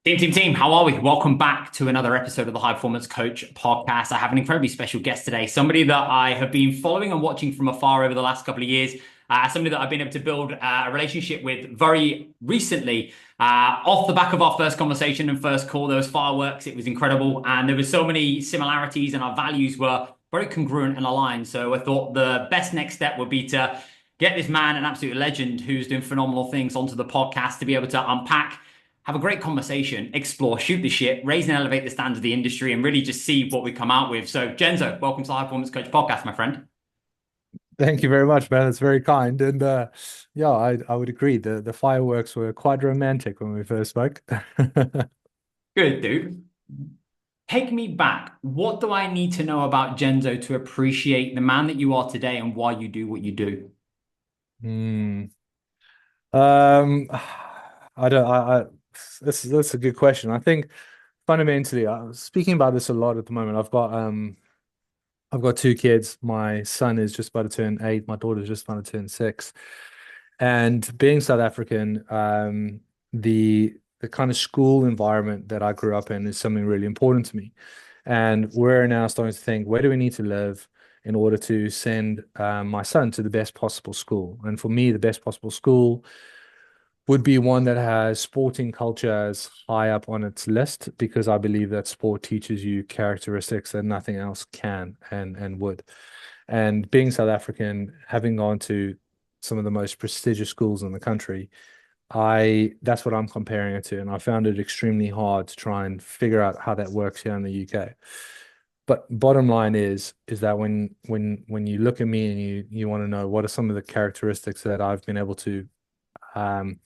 Team, how are we? Welcome back to another episode of the High Performance Coach podcast. I have an incredibly special guest today, somebody that I have been following and watching from afar over the last couple of years, somebody that I've been able to build a relationship with very recently. Off the back of our first conversation and first call, there was fireworks. It was incredible, and there were so many similarities, and our values were very congruent and aligned. So I thought the best next step would be to get this man, an absolute legend who's doing phenomenal things, onto the podcast to be able to unpack, have a great conversation, explore, shoot the shit, raise and elevate the standards of the industry, and really just see what we come out with. So, Jenzo, welcome to the High Performance Coach podcast, my friend. Thank you very much, man. That's very kind. And yeah, I would agree. The fireworks were quite romantic when we first spoke. Good, dude. Take me back. What do I need to know about Jenzo to appreciate the man that you are today and why you do what you do? Hmm. Um, I don't. That's a good question. I think fundamentally, I was speaking about this a lot at the moment. I've got two kids. My son is just about to turn 8. My daughter's just about to turn 6. And being South African, the kind of school environment that I grew up in is something really important to me. And we're now starting to think, where do we need to live in order to send my son to the best possible school? And for me, the best possible school would be one that has sporting culture as high up on its list because I believe that sport teaches you characteristics that nothing else can and would. And being South African, having gone to some of the most prestigious schools in the country, I that's what I'm comparing it to, and I found it extremely hard to try and figure out how that works here in the UK. But bottom line is that when you look at me and you want to know what are some of the characteristics that I've been able to um,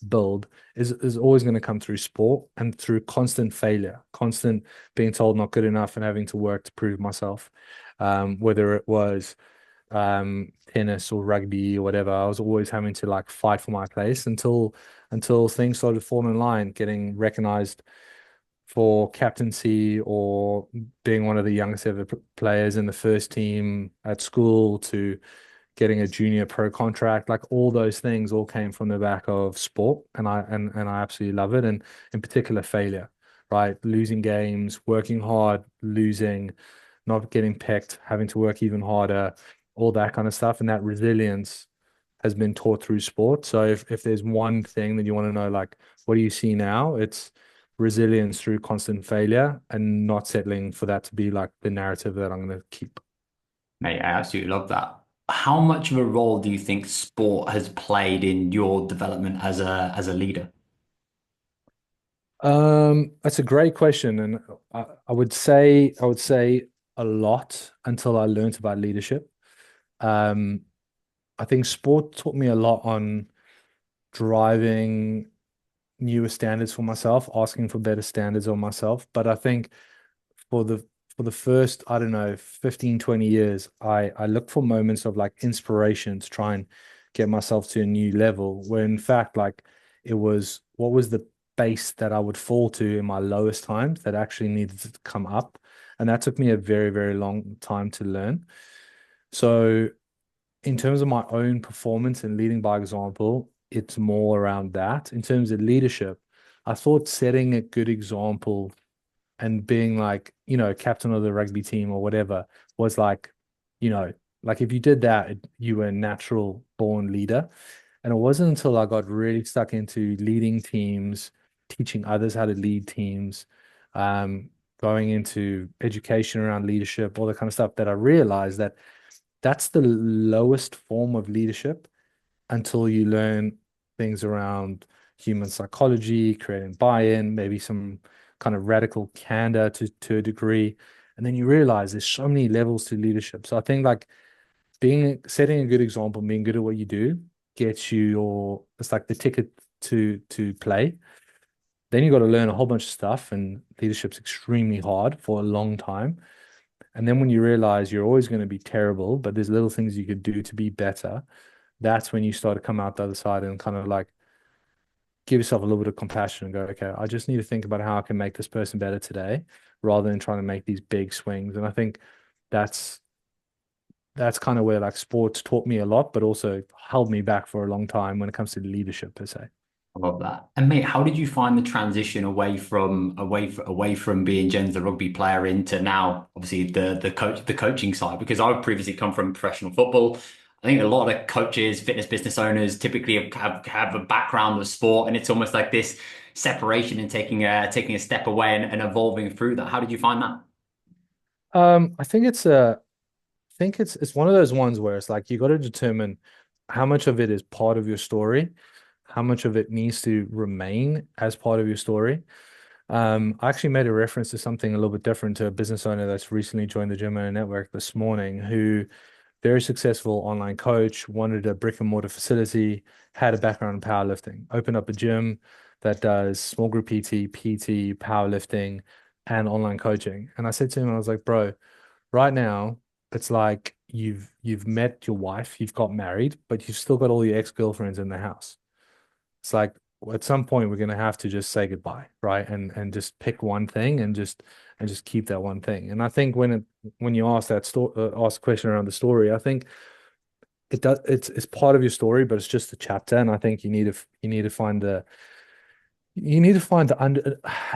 build is always going to come through sport and through constant failure, constant being told not good enough and having to work to prove myself. Whether it was tennis or rugby or whatever, I was always having to like fight for my place until things started falling in line, getting recognized for captaincy or being one of the youngest ever players in the first team at school to getting a junior pro contract. Like all those things all came from the back of sport, and I absolutely love it. And in particular, failure, right? Losing games, working hard, losing, not getting picked, having to work even harder, all that kind of stuff. And that resilience has been taught through sport. So if there's one thing that you want to know, like what do you see now? It's resilience through constant failure and not settling for that to be like the narrative that I'm going to keep. Mate, I absolutely love that. How much of a role do you think sport has played in your development as a leader? That's a great question, and I would say a lot until I learned about leadership. Um, I think sport taught me a lot on driving newer standards for myself, asking for better standards on myself. But I think for the for the first, I don't know, 15, 20 years, I looked for moments of like inspiration to try and get myself to a new level, where in fact, like it was what was the base that I would fall to in my lowest times that actually needed to come up. And that took me a very, very long time to learn. So in terms of my own performance and leading by example, it's more around that. In terms of leadership, I thought setting a good example and being like, captain of the rugby team or whatever was like, you know, like if you did that, you were a natural born leader. And it wasn't until I got really stuck into leading teams, teaching others how to lead teams, um, going into education around leadership, all that kind of stuff, that I realized that that's the lowest form of leadership until you learn things around human psychology, creating buy-in, maybe some kind of radical candor to a degree. And then you realize there's so many levels to leadership. So I think like setting a good example, being good at what you do gets you it's like the ticket to play. Then you got to learn a whole bunch of stuff, and leadership's extremely hard for a long time. And then when you realize you're always going to be terrible, but there's little things you could do to be better, that's when you start to come out the other side and kind of like give yourself a little bit of compassion and go, okay, I just need to think about how I can make this person better today rather than trying to make these big swings. And I think that's that's kind of where like sports taught me a lot, but also held me back for a long time when it comes to leadership per se. I love that. And mate, how did you find the transition away from being Jen's the rugby player into now obviously the coaching side? Because I've previously come from professional football. I think a lot of coaches, fitness business owners typically have a background with sport, and it's almost like this separation and taking a step away and evolving through that. How did you find that? I think it's one of those ones where it's like you got to determine how much of it is part of your story, how much of it needs to remain as part of your story. I actually made a reference to something a little bit different to a business owner that's recently joined the Gym Owner Network this morning, who very successful online coach, wanted a brick and mortar facility, had a background in powerlifting, opened up a gym that does small group PT, powerlifting, and online coaching. And I said to him, I was like, bro, right now, it's like you've met your wife, you've got married, but you've still got all your ex-girlfriends in the house. It's like at some point we're gonna have to just say goodbye, right? And just pick one thing and just keep that one thing. And I think when you ask that story, ask a question around the story, I think it's part of your story, but it's just a chapter. And I think you need to find the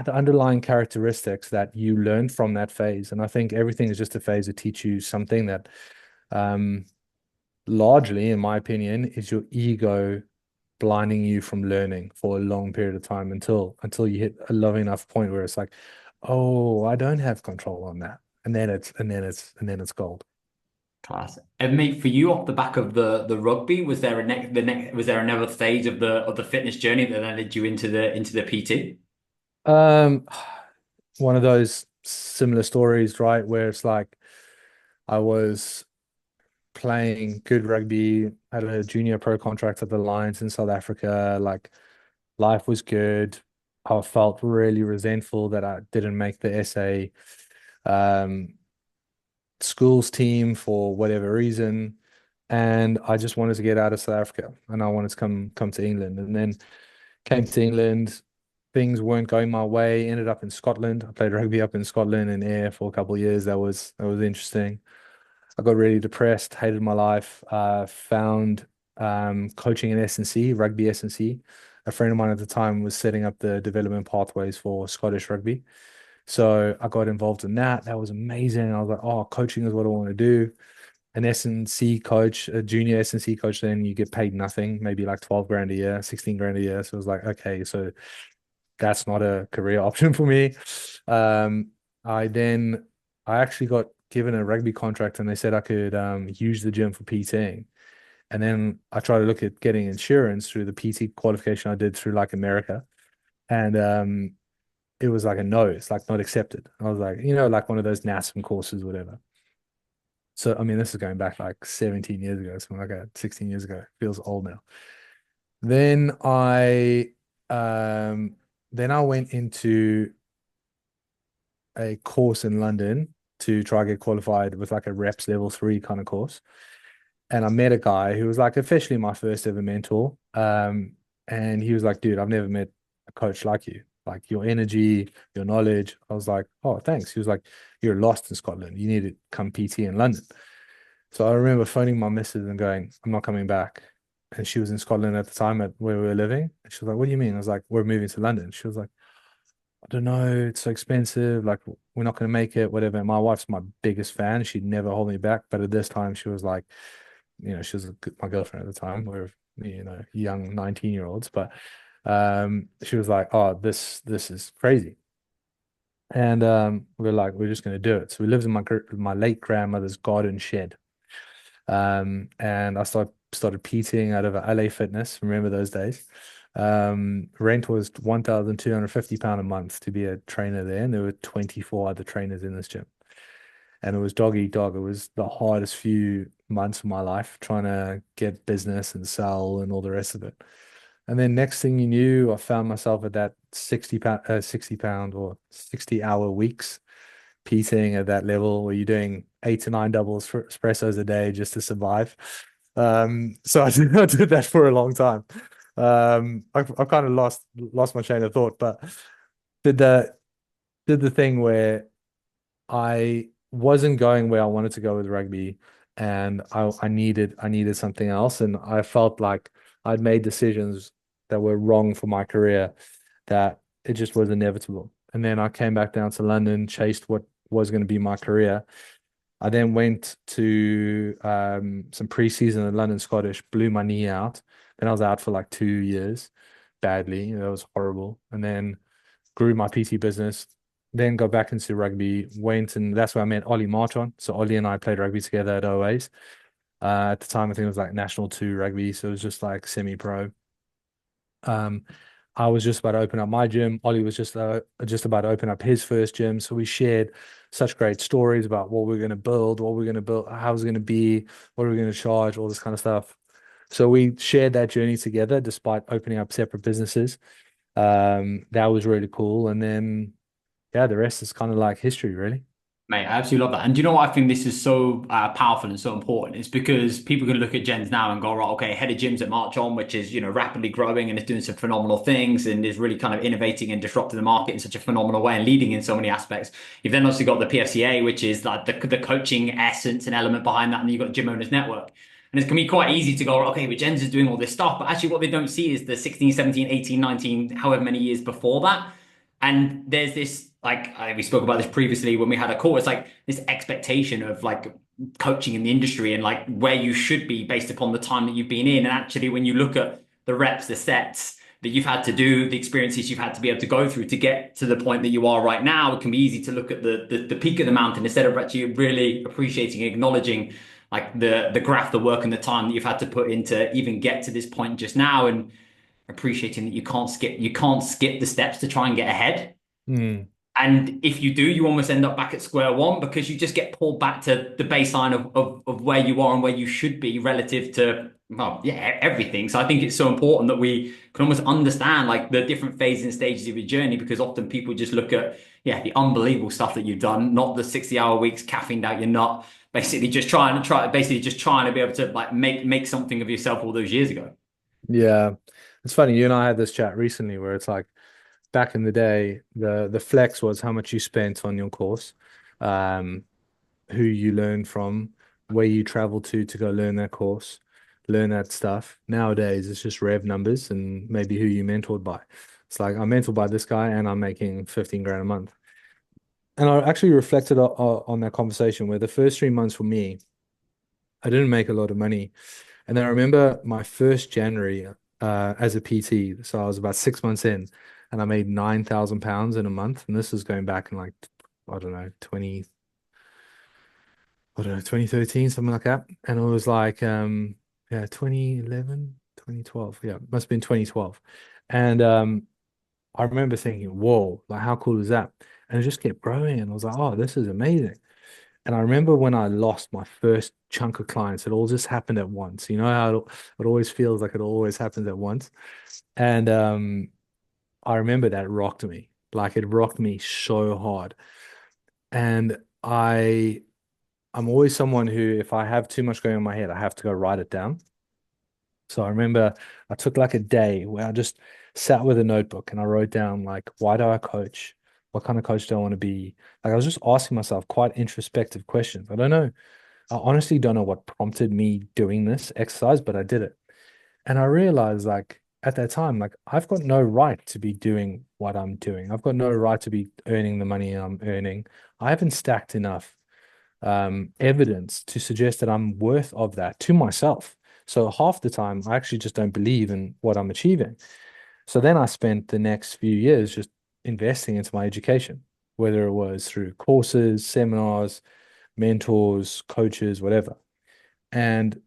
underlying characteristics that you learn from that phase. And I think everything is just a phase to teach you something that um largely, in my opinion, is your ego blinding you from learning for a long period of time until you hit a low enough point where it's like, oh, I don't have control on that. And then it's gold. Class. And mate, for you off the back of the rugby, was there a next was there another phase of the fitness journey that then led you into the PT? Um, one of those similar stories, right, where it's like I was playing good rugby, had a junior pro contract at the Lions in South Africa. Like life was good. I felt really resentful that I didn't make the SA um, schools team for whatever reason. And I just wanted to get out of South Africa and I wanted to come to England. And then came to England, things weren't going my way, ended up in Scotland. I played rugby up in Scotland and Ayr for a couple of years. That was interesting. I got really depressed, hated my life, found coaching in S&C, rugby S&C. A friend of mine at the time was setting up the development pathways for Scottish rugby. So I got involved in that. That was amazing. I was like, oh, coaching is what I want to do. An S&C coach, a junior S&C coach, then you get paid nothing, maybe like 12 grand a year, 16 grand a year. So it was like, okay, so that's not a career option for me. Um, I then I actually got given a rugby contract and they said I could use the gym for PTing. And then I tried to look at getting insurance through the PT qualification I did through like America. And it was like a no, it's like not accepted. I was like, like one of those NASM courses, whatever. So I mean, this is going back like 17 years ago, something like that, 16 years ago. Feels old now. Then I um then I went into a course in London to try to get qualified with like a reps level 3 kind of course. And I met a guy who was like officially my first ever mentor. And he was like, dude, I've never met a coach like you. Like your energy, your knowledge. I was like, oh, thanks. He was like, you're lost in Scotland. You need to come PT in London. So I remember phoning my missus and going, I'm not coming back. And she was in Scotland at the time at where we were living. And she was like, what do you mean? I was like, we're moving to London. She was like, I don't know, it's so expensive. Like, we're not going to make it, whatever. My wife's my biggest fan. She'd never hold me back. But at this time, she was like, she was my girlfriend at the time. We were, young 19-year-olds. But she was like, oh, this is crazy. And we're like, we're just going to do it. So we lived in my late grandmother's garden shed. And I started PTing out of a LA Fitness. Remember those days? Rent was £1,250 a month to be a trainer there, and there were 24 other trainers in this gym. And it was dog eat dog. It was the hardest few months of my life trying to get business and sell and all the rest of it. And then next thing you knew, I found myself at that 60 pound or 60-hour weeks PTing at that level where you're doing 8 to 9 doubles for espressos a day just to survive. So I did that for a long time. I kind of lost my chain of thought, but did the did the thing where I wasn't going where I wanted to go with rugby, and I needed something else, and I felt like I'd made decisions that were wrong for my career, that it just was inevitable. And then I came back down to London, chased what was going to be my career. I then went to some preseason at London Scottish, blew my knee out. Then I was out for like 2 years, badly. That was horrible. And then grew my PT business. Then got back into rugby. Went and that's where I met Ollie Marchon. So Ollie and I played rugby together at OAs. At the time, I think it was like National 2 rugby, so it was just like semi-pro. Um, I was just about to open up my gym. Ollie was just about to open up his first gym. So we shared such great stories about what we're going to build, what we're going to build, how it's going to be, what we're going to charge, all this kind of stuff. So we shared that journey together despite opening up separate businesses. That was really cool. And then, yeah, the rest is kind of like history, really. Mate, I absolutely love that. And do you know what I think this is so powerful and so important? It's because people can look at Jenz now and go, right, okay, head of gyms at Marchon, which is, rapidly growing and is doing some phenomenal things and is really kind of innovating and disrupting the market in such a phenomenal way and leading in so many aspects. You've then also got the PFCA, which is like the coaching essence and element behind that. And then you've got Gym Owners Network. And it can be quite easy to go, okay, but Jenz is doing all this stuff. But actually what they don't see is the 16, 17, 18, 19, however many years before that. And there's this, like, we spoke about this previously when we had a call. It's like this expectation of like coaching in the industry and like where you should be based upon the time that you've been in. And actually, when you look at the reps, the sets that you've had to do, the experiences you've had to be able to go through to get to the point that you are right now, it can be easy to look at the peak of the mountain instead of actually really appreciating, acknowledging like the graph, the work and the time that you've had to put in to even get to this point just now. And appreciating that you can't skip the steps to try and get ahead. Mm. And if you do, you almost end up back at square one because you just get pulled back to the baseline of where you are and where you should be relative to, well, yeah, everything. So I think it's so important that we can almost understand like the different phases and stages of your journey, because often people just look at, yeah, the unbelievable stuff that you've done, not the 60-hour weeks caffeined out your nut, basically just trying to be able to like make something of yourself all those years ago. Yeah. It's funny, you and I had this chat recently where it's like back in the day, the flex was how much you spent on your course, um, who you learned from, where you travel to go learn that course, learn that stuff. Nowadays, it's just rev numbers and maybe who you mentored by. It's like I'm mentored by this guy and I'm making 15 grand a month. And I actually reflected on that conversation where the first 3 months for me, I didn't make a lot of money. And then I remember my first January as a PT. So I was about 6 months in and I made £9,000 in a month. And this is going back in like, I don't know, 2013, something like that. And it was like, yeah, 2011, 2012. Yeah, it must have been 2012. And I remember thinking, whoa, like how cool is that? And it just kept growing. And I was like, oh, this is amazing. And I remember when I lost my first chunk of clients, it all just happened at once. You know how it always feels like it always happens at once. And I remember that rocked me. Like it rocked me so hard. And I'm always someone who, if I have too much going on in my head, I have to go write it down. So I remember I took like a day where I just sat with a notebook and I wrote down like, why do I coach? What kind of coach do I want to be? Like I was just asking myself quite introspective questions. I don't know. I honestly don't know what prompted me doing this exercise, but I did it. And I realized like at that time, like I've got no right to be doing what I'm doing. I've got no right to be earning the money I'm earning. I haven't stacked enough evidence to suggest that I'm worth of that to myself. So half the time, I actually just don't believe in what I'm achieving. So then I spent the next few years just investing into my education, whether it was through courses, seminars, mentors, coaches, whatever. And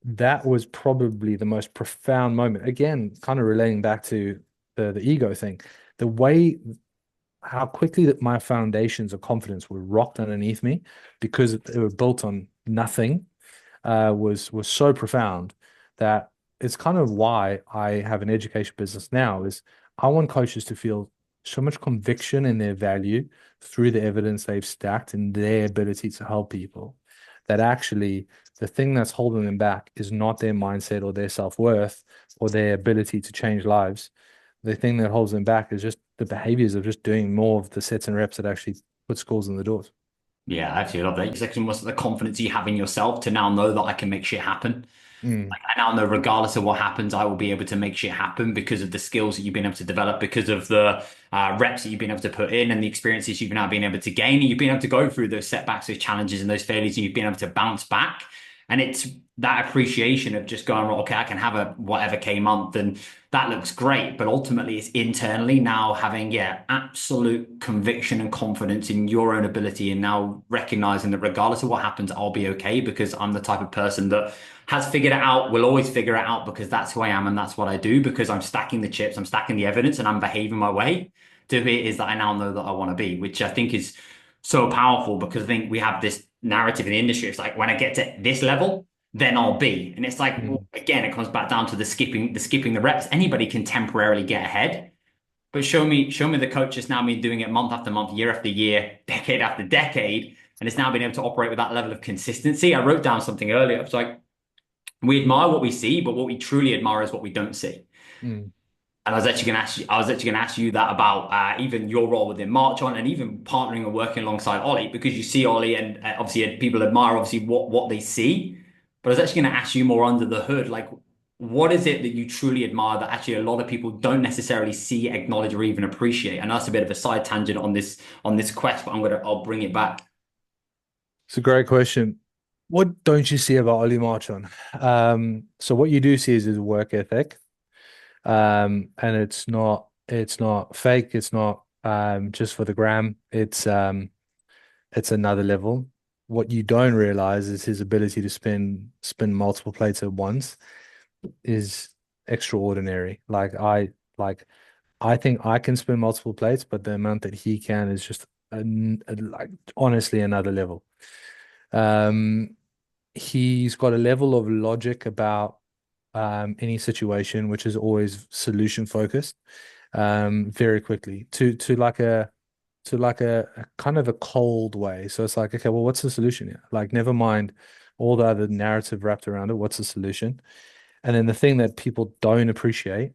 that was probably the most profound moment. Again, kind of relating back to the ego thing, the way how quickly that my foundations of confidence were rocked underneath me because they were built on nothing was so profound that it's kind of why I have an education business now is I want coaches to feel so much conviction in their value through the evidence they've stacked and their ability to help people that actually the thing that's holding them back is not their mindset or their self-worth or their ability to change lives. The thing that holds them back is just the behaviors of just doing more of the sets and reps that actually put scores in the doors. Yeah, I actually love that. It's like almost the confidence you have in yourself to now know that I can make shit happen. Mm, I now know regardless of what happens, I will be able to make shit happen because of the skills that you've been able to develop, because of the reps that you've been able to put in and the experiences you've now been able to gain. And you've been able to go through those setbacks, those challenges, and those failures, and you've been able to bounce back. And it's that appreciation of just going, well, okay, I can have a whatever K month, and that looks great. But ultimately, it's internally now having, yeah, absolute conviction and confidence in your own ability, and now recognizing that regardless of what happens, I'll be okay because I'm the type of person that has figured it out, will always figure it out because that's who I am and that's what I do because I'm stacking the chips, I'm stacking the evidence, and I'm behaving my way to who it is that I now know that I want to be, which I think is so powerful because I think we have this narrative in the industry. It's like when I get to this level, then I'll be. And it's like, well, mm, again, it comes back down to the skipping the reps. Anybody can temporarily get ahead. But show me the coach has now been doing it month after month, year after year, decade after decade, and it's now been able to operate with that level of consistency. I wrote down something earlier. It's like we admire what we see, but what we truly admire is what we don't see. mm. And I was actually going to ask you that about even your role within Marchon and even partnering and working alongside Ollie, because you see Ollie and obviously people admire obviously what they see. But I was actually going to ask you more under the hood, like what is it that you truly admire that actually a lot of people don't necessarily see, acknowledge, or even appreciate? And that's a bit of a side tangent on this quest, but I'll bring it back. It's a great question. What don't you see about Oli Marchon? So what you do see is his work ethic. And it's not fake, it's not just for the gram. It's another level. What you don't realize is his ability to spin multiple plates at once is extraordinary. I think I can spin multiple plates, but the amount that he can is just like honestly another level. Um, he's got a level of logic about any situation, which is always solution focused, very quickly to like a kind of a cold way. So it's like, okay, well, what's the solution here? Like, never mind all the other narrative wrapped around it. What's the solution? And then the thing that people don't appreciate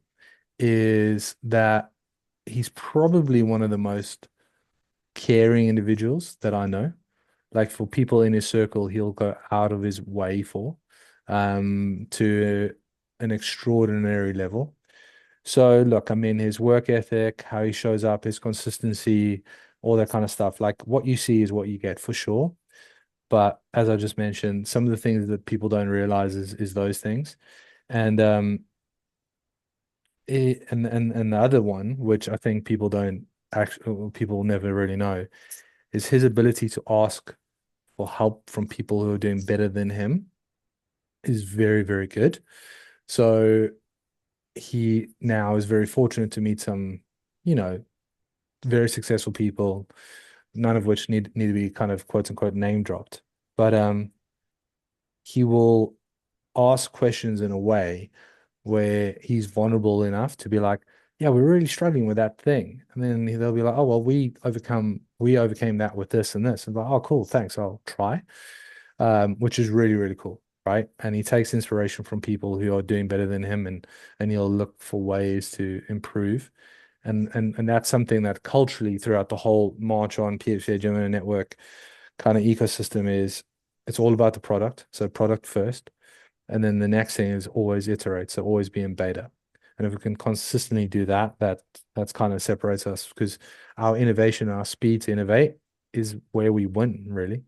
is that he's probably one of the most caring individuals that I know. Like for people in his circle, he'll go out of his way for, to an extraordinary level. So look, I mean, his work ethic, how he shows up, his consistency, all that kind of stuff. Like what you see is what you get for sure. But as I just mentioned, some of the things that people don't realize is those things. And and the other one, which I think people don't actually people never really know, is his ability to ask for help from people who are doing better than him is very, very good. So he now is very fortunate to meet some, you know, very successful people, none of which need to be kind of quote unquote name dropped. But he will ask questions in a way where he's vulnerable enough to be like, yeah, we're really struggling with that thing. And then they'll be like, oh well, we overcame that with this and this. And like, oh cool, thanks, I'll try. Which is really, really cool, right? And he takes inspiration from people who are doing better than him, and he'll look for ways to improve. And that's something that culturally throughout the whole Marchon PFCA German network kind of ecosystem is it's all about the product. So product first. And then the next thing is always iterate. So always be in beta. And if we can consistently do that, that's kind of separates us because our innovation, our speed to innovate is where we win, really.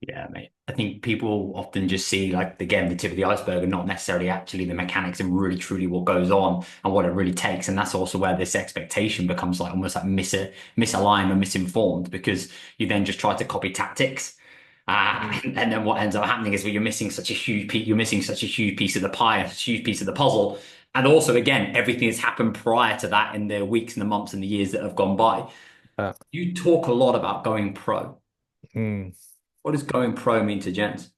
Yeah, mate. I think people often just see like again the tip of the iceberg and not necessarily actually the mechanics and really truly what goes on and what it really takes. And that's also where this expectation becomes like almost like misaligned or misinformed because you then just try to copy tactics. Mm. And then what ends up happening is you're missing such a huge piece, you're missing such a huge piece of the pie, a huge piece of the puzzle. And also, again, everything has happened prior to that in the weeks and the months and the years that have gone by. Uh, You talk a lot about going pro. mm. What does going pro mean to Jenz?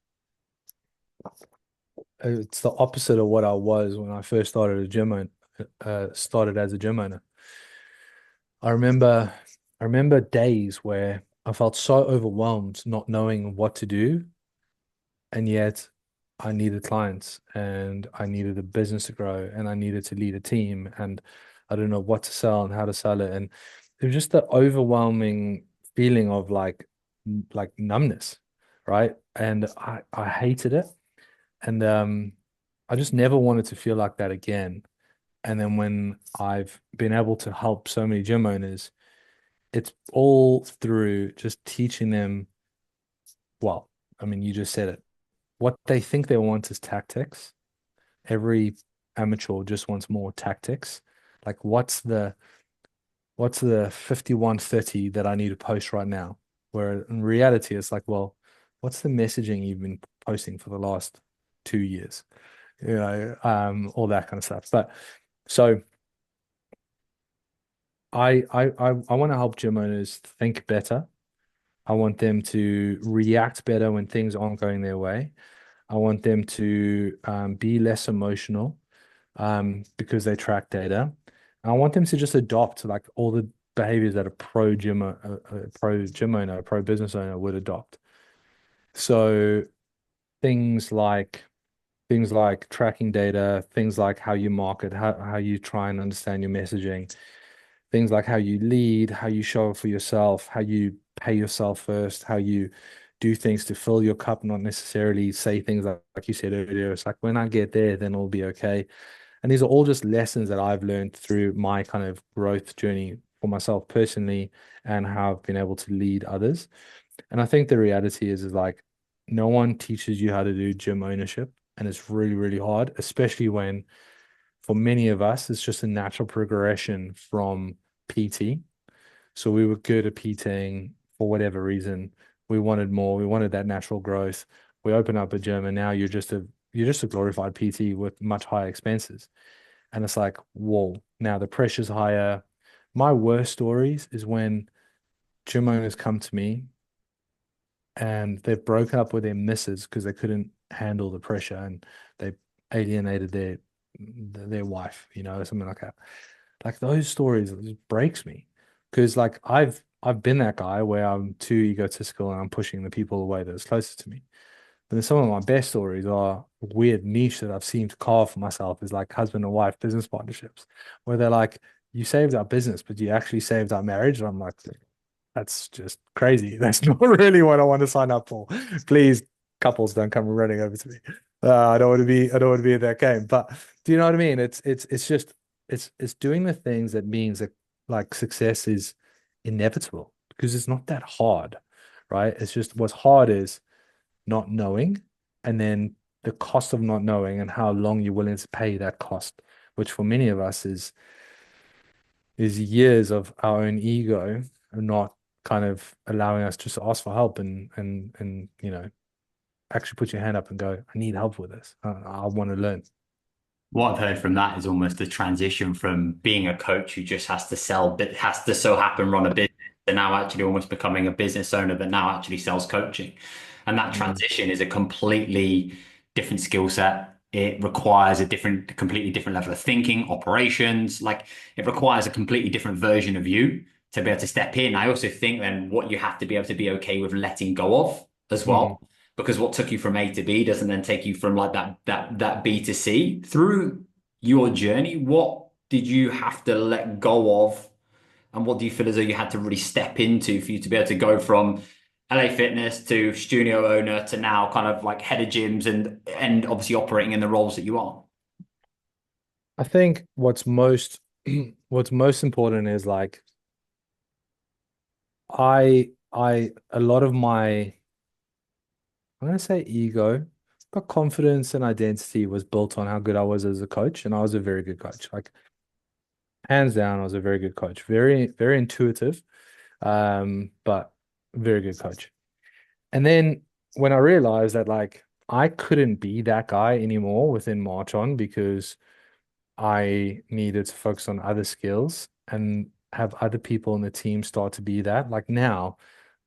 It's the opposite of what I was when I first started as a gym owner. I remember I remember days where I felt so overwhelmed not knowing what to do, and yet I needed clients and I needed a business to grow and I needed to lead a team and I don't know what to sell and how to sell it. And it was just the overwhelming feeling of like numbness, right? And I hated it. And I just never wanted to feel like that again. And then when I've been able to help so many gym owners, it's all through just teaching them, well, I mean, you just said it. What they think they want is tactics. Every amateur just wants more tactics. Like what's the 5130 that I need to post right now? Where in reality, it's like, well, what's the messaging you've been posting for the last 2 years? All that kind of stuff. But so I want to help gym owners think better. I want them to react better when things aren't going their way. I want them to be less emotional because they track data. I want them to just adopt like all the behaviors that pro gym owner, a pro business owner would adopt. So things like things like tracking data, things like how you market, how you try and understand your messaging, things like how you lead, how you show up for yourself, how you pay yourself first, how you do things to fill your cup, not necessarily say things like you said earlier. It's like when I get there, then it'll be okay. And these are all just lessons that I've learned through my kind of growth journey for myself personally and how I've been able to lead others. And I think the reality is like no one teaches you how to do gym ownership. And it's really, really hard, especially when for many of us, it's just a natural progression from PT. So we were good at PTing for whatever reason. We wanted more. We wanted that natural growth. We open up a gym, and now you're just a glorified PT with much higher expenses. And it's like, whoa, now the pressure's higher. My worst stories is when gym owners come to me and they've broken up with their missus because they couldn't handle the pressure and they alienated their wife, something like that. Like those stories, it just breaks me because like I've been that guy where I'm too egotistical and I'm pushing the people away that's closest to me. But then some of my best stories are a weird niche that I've seen to carve for myself is like husband and wife business partnerships, where they're like, you saved our business, but you actually saved our marriage. And I'm like, that's just crazy. That's not really what I want to sign up for. Please, couples, don't come running over to me. I don't want to be in that game. But do you know what I mean? It's just it's doing the things that means that like success is inevitable because it's not that hard, right? It's just what's hard is not knowing, and then the cost of not knowing and how long you're willing to pay that cost, which for many of us is years of our own ego and not kind of allowing us just to ask for help and actually put your hand up and go, I need help with this. I want to learn. What I've heard from that is almost the transition from being a coach who just has to sell, but has to so happen run a business, to now actually almost becoming a business owner that now actually sells coaching. And that Mm, transition is a completely different skill set. It requires completely different level of thinking, operations. Like it requires a completely different version of you to be able to step in. I also think then what you have to be able to be okay with letting go of as mm. well, because what took you from A to B doesn't then take you from like that B to C. Through your journey, what did you have to let go of, and what do you feel as though you had to really step into for you to be able to go from LA Fitness to studio owner to now kind of like head of gyms and obviously operating in the roles that you are? I think what's most important is like a lot of my I'm gonna say ego, but confidence and identity was built on how good I was as a coach, and I was a very good coach. Like hands down, I was a very good coach. Very, very intuitive, but very good coach. And then when I realized that like I couldn't be that guy anymore within Marchon because I needed to focus on other skills and have other people in the team start to be that. Like now,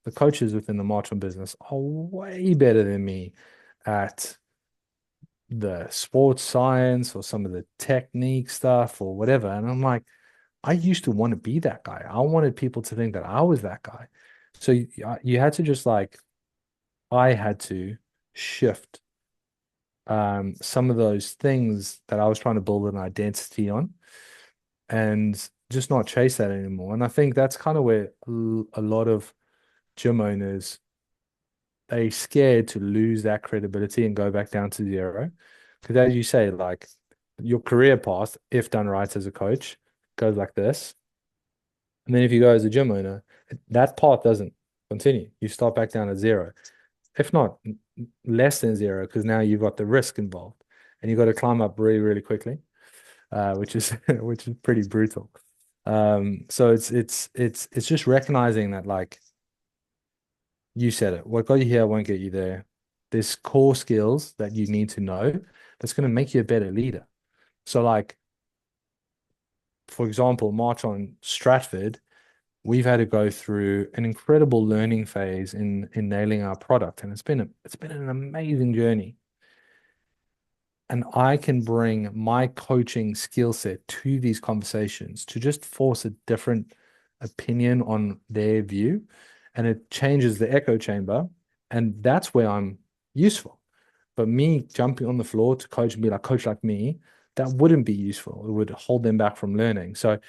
the coaches within the Marchon business are way better than me at the sports science or some of the technique stuff or whatever. And I'm like, I used to want to be that guy. I wanted people to think that I was that guy. So you had to just like, I had to shift some of those things that I was trying to build an identity on and just not chase that anymore. And I think that's kind of where a lot of gym owners they scared to lose that credibility and go back down to zero. Because as you say, like your career path, if done right as a coach, goes like this. And then if you go as a gym owner, that path doesn't continue. You start back down at zero, if not less than zero, because now you've got the risk involved and you've got to climb up really, really quickly, which is which is pretty brutal. So it's just recognizing that, like you said it, what got you here won't get you there. There's core skills that you need to know that's going to make you a better leader. So like, for example, Marchon Stratford, we've had to go through an incredible learning phase in nailing our product, and it's been an amazing journey. And I can bring my coaching skill set to these conversations to just force a different opinion on their view, and it changes the echo chamber, and that's where I'm useful. But me jumping on the floor to coach and be like, coach like me, that wouldn't be useful. It would hold them back from learning. So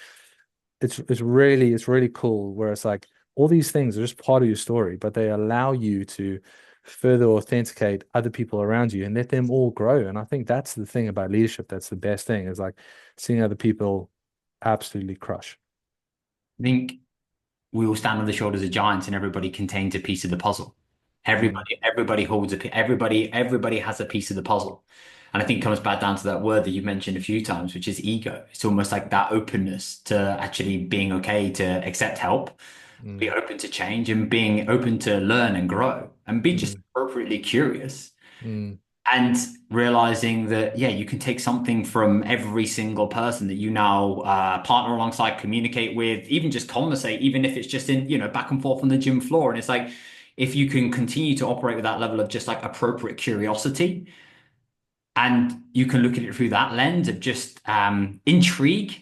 it's really cool where it's like all these things are just part of your story, but they allow you to further authenticate other people around you and let them all grow. And I think that's the thing about leadership. That's the best thing, is like seeing other people absolutely crush. I think we all stand on the shoulders of giants, and everybody contains a piece of the puzzle. Mm, Everybody holds everybody has a piece of the puzzle. And I think it comes back down to that word that you've mentioned a few times, which is ego. It's almost like that openness to actually being okay to accept help, be mm, open to change, and being open to learn and grow and be just mm, appropriately curious. mm, And realizing that, yeah, you can take something from every single person that you now partner alongside, communicate with, even just conversate, even if it's just in, back and forth on the gym floor. And it's like, if you can continue to operate with that level of just like appropriate curiosity, and you can look at it through that lens of just intrigue,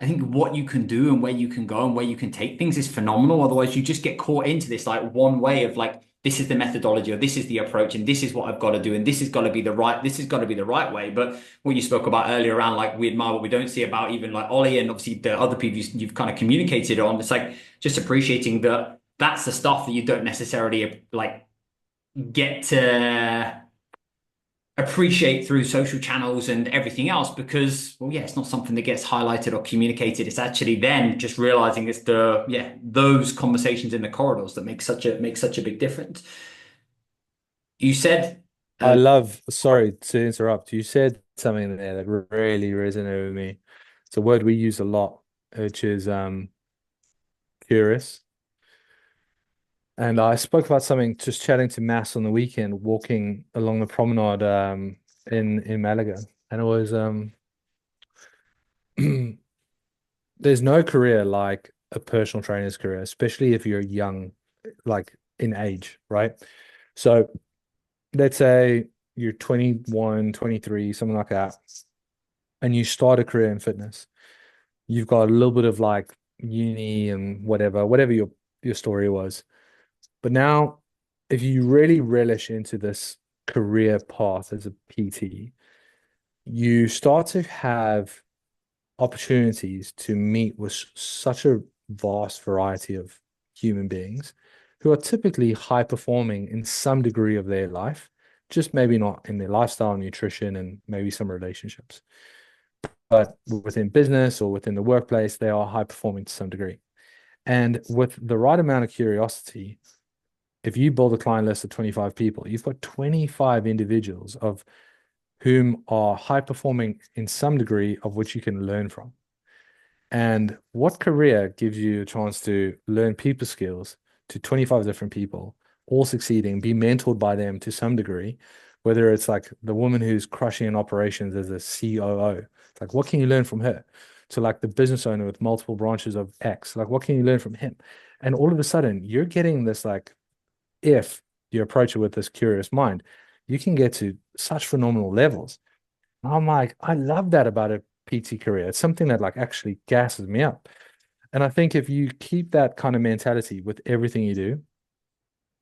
I think what you can do and where you can go and where you can take things is phenomenal. Otherwise, you just get caught into this like one way of like, this is the methodology or this is the approach and this is what I've got to do and this has got to be the right way. But what you spoke about earlier around like we admire what we don't see about even like Ollie and obviously the other people you've kind of communicated on, it's like just appreciating that that's the stuff that you don't necessarily like get to appreciate through social channels and everything else because, well, yeah, it's not something that gets highlighted or communicated. It's actually then just realizing it's those conversations in the corridors that make such a big difference. You said, I uh, love, sorry to interrupt. You said something there that really resonated with me. It's a word we use a lot, which is curious. And I spoke about something just chatting to Mass on the weekend, walking along the promenade in Malaga. And it was there's no career like a personal trainer's career, especially if you're young, like in age, right? So let's say you're 21, 23, something like that, and you start a career in fitness. You've got a little bit of like uni and whatever your story was. But now, if you really relish into this career path as a PT, you start to have opportunities to meet with such a vast variety of human beings who are typically high performing in some degree of their life, just maybe not in their lifestyle, nutrition, and maybe some relationships. But within business or within the workplace, they are high performing to some degree. And with the right amount of curiosity, if you build a client list of 25 people, you've got 25 individuals of whom are high performing in some degree of which you can learn from. And what career gives you a chance to learn people skills to 25 different people, all succeeding, be mentored by them to some degree, whether it's like the woman who's crushing in operations as a COO, it's like, what can you learn from her? To like the business owner with multiple branches of X, like, what can you learn from him? And all of a sudden, you're getting this like, if you approach it with this curious mind, you can get to such phenomenal levels. I'm like, I love that about a PT career. It's something that like actually gasses me up. And I think if you keep that kind of mentality with everything you do,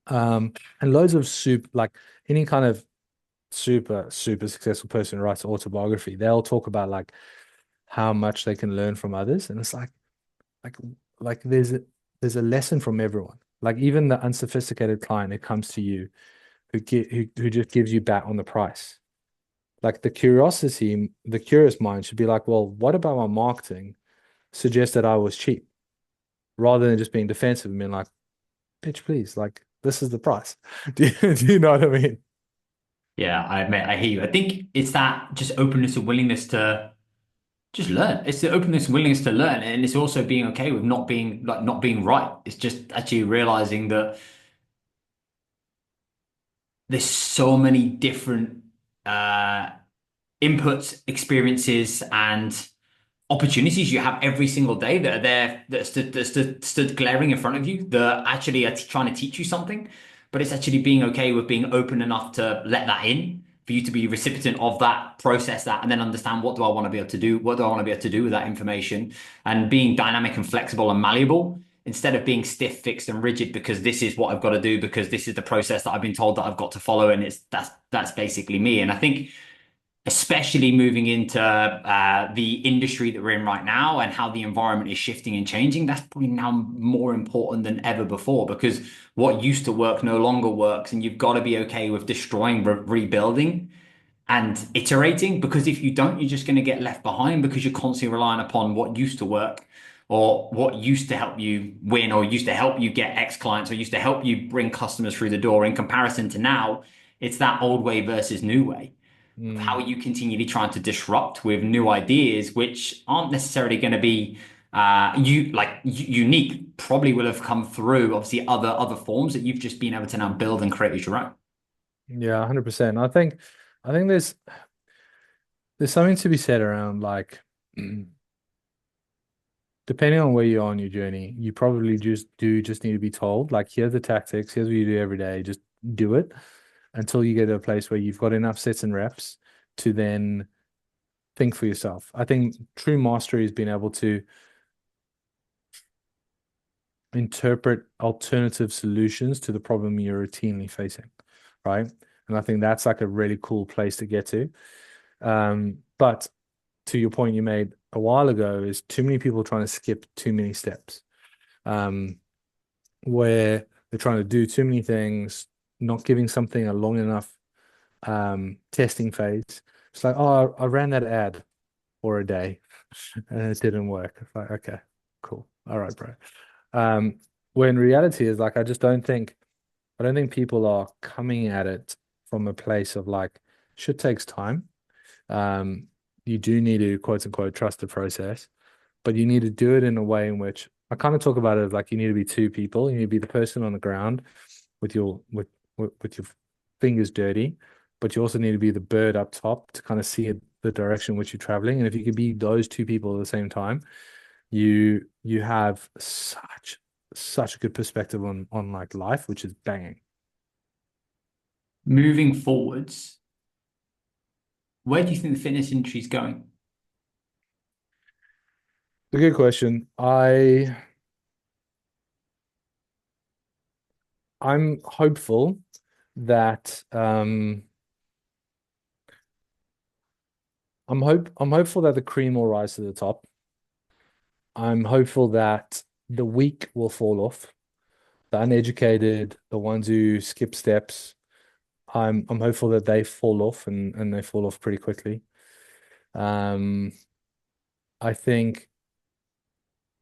and loads of like any kind of super successful person who writes an autobiography, they'll talk about like how much they can learn from others. And it's like like there's a lesson from everyone. Like even the unsophisticated client who comes to you who just gives you back on the price. Like the curious mind should be like, well, what about my marketing suggests that I was cheap, rather than just being defensive and being like, bitch, please, like this is the price. Do you know what I mean? Yeah, I hear you. I think it's that just openness and willingness to just learn. It's the openness and willingness to learn, and it's also being okay with not being right. It's just actually realizing that there's so many different uh inputs, experiences, and opportunities you have every single day that are there that stood glaring in front of you that actually are trying to teach you something. But it's actually being okay with being open enough to let that in, for you to be recipient of that, process that, and then understand what do I want to be able to do? What do I want to be able to do with that information? And being dynamic and flexible and malleable instead of being stiff, fixed, and rigid because this is what I've got to do because this is the process that I've been told that I've got to follow, and that's basically me. And I think especially moving into the industry that we're in right now and how the environment is shifting and changing, that's probably now more important than ever before because what used to work no longer works, and you've got to be okay with destroying, rebuilding, and iterating. Because if you don't, you're just going to get left behind because you're constantly relying upon what used to work or what used to help you win or used to help you get X clients or used to help you bring customers through the door. In comparison to now, it's that old way versus new way of how Mm. are you continually trying to disrupt with new ideas, which aren't necessarily going to be unique. Probably will have come through obviously other forms that you've just been able to now build and create as your own. Yeah, 100%. I think there's something to be said around like depending on where you are on your journey, you probably just need to be told, like, here's the tactics, here's what you do every day, just do it until you get to a place where you've got enough sets and reps to then think for yourself. I think true mastery is being able to interpret alternative solutions to the problem you're routinely facing, right? And I think that's like a really cool place to get to. But to your point you made a while ago, is too many people trying to skip too many steps, where they're trying to do too many things, not giving something a long enough testing phase. It's like, oh, I ran that ad for a day and it didn't work. It's like, okay, cool. All right, bro. Where in reality is like, I don't think people are coming at it from a place of like, shit takes time. Um, you do need to quote unquote trust the process, but you need to do it in a way in which I kind of talk about it as like you need to be two people. You need to be the person on the ground with with your fingers dirty, but you also need to be the bird up top to kind of see the direction in which you're traveling. And if you could be those two people at the same time, you have such a good perspective on like life, which is banging. Moving forwards, where do you think the fitness industry is going? It's a good question. I'm hopeful that I'm hopeful that the cream will rise to the top. I'm hopeful that the weak will fall off. The uneducated, the ones who skip steps, I'm hopeful that they fall off and they fall off pretty quickly. Um, I think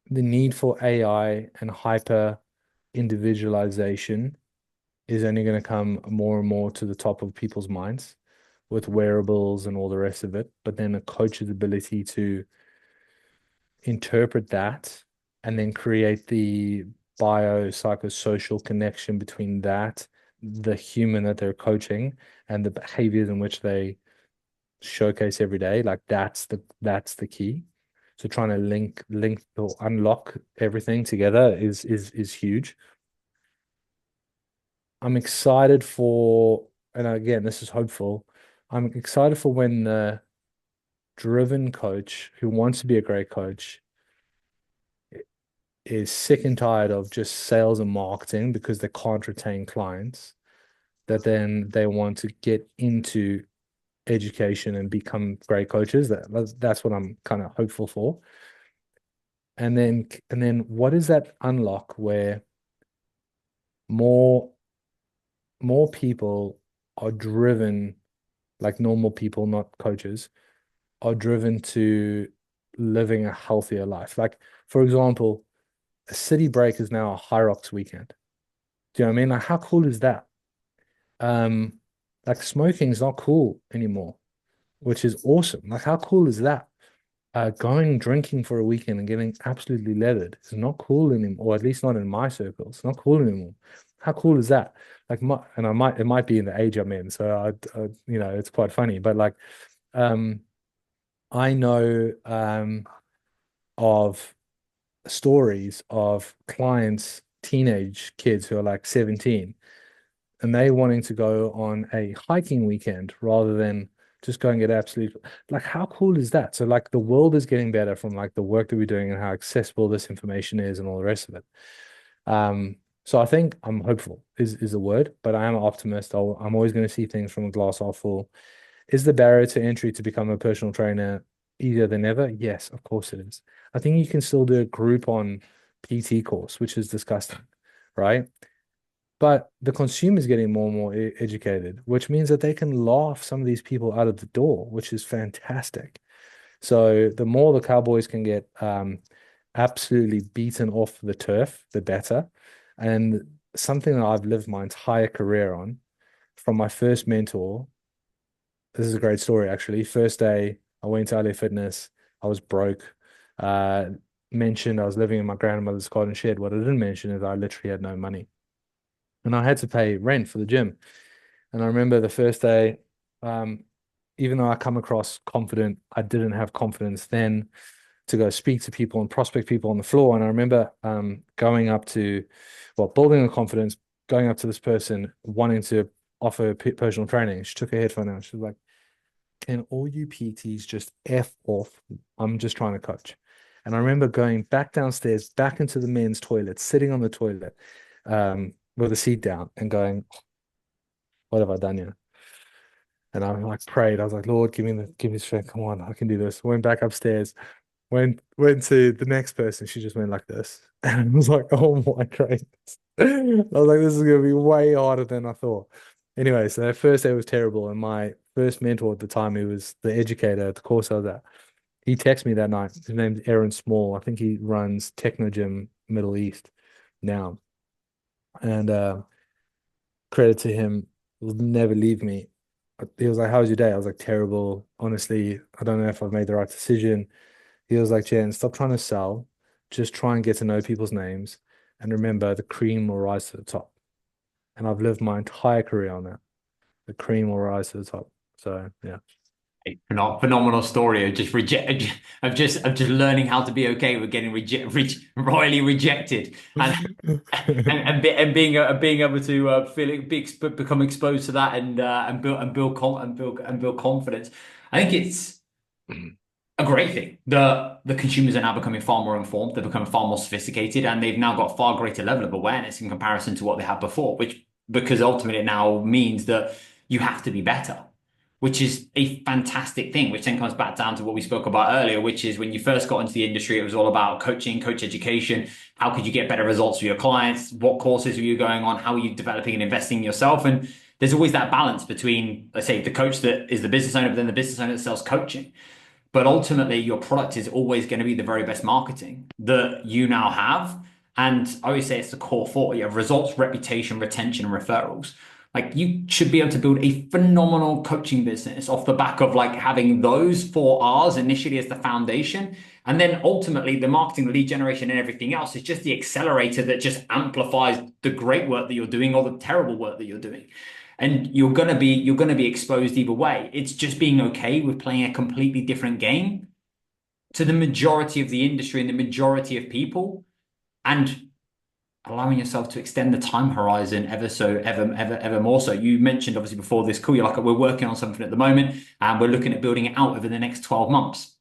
the need for AI and hyper individualization is only going to come more and more to the top of people's minds with wearables and all the rest of it. But then a coach's ability to interpret that and then create the biopsychosocial connection between that, the human that they're coaching, and the behaviors in which they showcase every day, like that's the key. So trying to link or unlock everything together is huge. I'm excited for, and again, this is hopeful. I'm excited for when the driven coach who wants to be a great coach is sick and tired of just sales and marketing because they can't retain clients, that then they want to get into education and become great coaches. That's what I'm kind of hopeful for. And then what is that unlock where more more people are driven like normal people, not coaches, are driven to living a healthier life. Like, for example, a city break is now a high rocks weekend. Do you know what I mean? Like, how cool is that? Um, like smoking is not cool anymore, which is awesome. Like, how cool is that? Going drinking for a weekend and getting absolutely leathered is not cool anymore, or at least not in my circles. It's not cool anymore. How cool is that? Like, it might be in the age I'm in, so it's quite funny. But like, um, I know of stories of clients, teenage kids who are like 17, and they wanting to go on a hiking weekend rather than just go and get absolute, like, how cool is that? So like the world is getting better from like the work that we're doing and how accessible this information is and all the rest of it. So I think I'm hopeful is the word, but I am an optimist. I'm always going to see things from a glass half full. Is the barrier to entry to become a personal trainer easier than ever? Yes, of course it is. I think you can still do a Groupon PT course, which is disgusting, right? But the consumer is getting more and more educated, which means that they can laugh some of these people out of the door, which is fantastic. So the more the Cowboys can get absolutely beaten off the turf, the better. And something that I've lived my entire career on, from my first mentor. This is a great story, actually. First day, I went to LA Fitness. I was broke. Uh, Mentioned I was living in my grandmother's garden shed. What I didn't mention is I literally had no money, and I had to pay rent for the gym. And I remember the first day, um, even though I come across confident, I didn't have confidence then to go speak to people and prospect people on the floor. And I remember going up to, well, building the confidence, going up to this person, wanting to offer personal training. She took her headphone out. She was like, "Can all you PTs just F off? I'm just trying to coach." And I remember going back downstairs, back into the men's toilet, sitting on the toilet with a seat down and going, "What have I done here?" And I like prayed. I was like, "Lord, give me strength. Come on, I can do this." Went back upstairs, went to the next person. She just went like this. And I was like, "Oh my goodness." I was like, "This is gonna be way harder than I thought." Anyway, so that first day was terrible. And my first mentor at the time, who was the educator at the course I was at, he texted me that night. His name's Aaron Small. I think he runs Techno Gym Middle East now. And credit to him, will never leave me. He was like, "How was your day?" I was like, "Terrible. Honestly, I don't know if I've made the right decision." He was like, "Jen, stop trying to sell. Just try and get to know people's names. And remember, the cream will rise to the top." And I've lived my entire career on that. The cream will rise to the top. So yeah. Phenomenal story of just of just learning how to be okay with getting royally rejected and being able to become exposed to that and build confidence. I think it's a great thing. The consumers are now becoming far more informed. They're becoming far more sophisticated, and they've now got a far greater level of awareness in comparison to what they had before. Which because ultimately it now means that you have to be better, which is a fantastic thing. Which then comes back down to what we spoke about earlier, which is when you first got into the industry, it was all about coaching, coach education. How could you get better results for your clients? What courses were you going on? How are you developing and investing in yourself? And there's always that balance between, let's say, the coach that is the business owner, but then the business owner that sells coaching. But ultimately, your product is always going to be the very best marketing that you now have. And I always say it's the core four. You have results, reputation, retention, and referrals. Like you should be able to build a phenomenal coaching business off the back of like having those four R's initially as the foundation. And then ultimately the marketing, the lead generation, and everything else is just the accelerator that just amplifies the great work that you're doing or the terrible work that you're doing. And you're gonna be exposed either way. It's just being okay with playing a completely different game to the majority of the industry and the majority of people, and allowing yourself to extend the time horizon ever more so. You mentioned obviously before this call, you're like, we're working on something at the moment and we're looking at building it out over the next 12 months.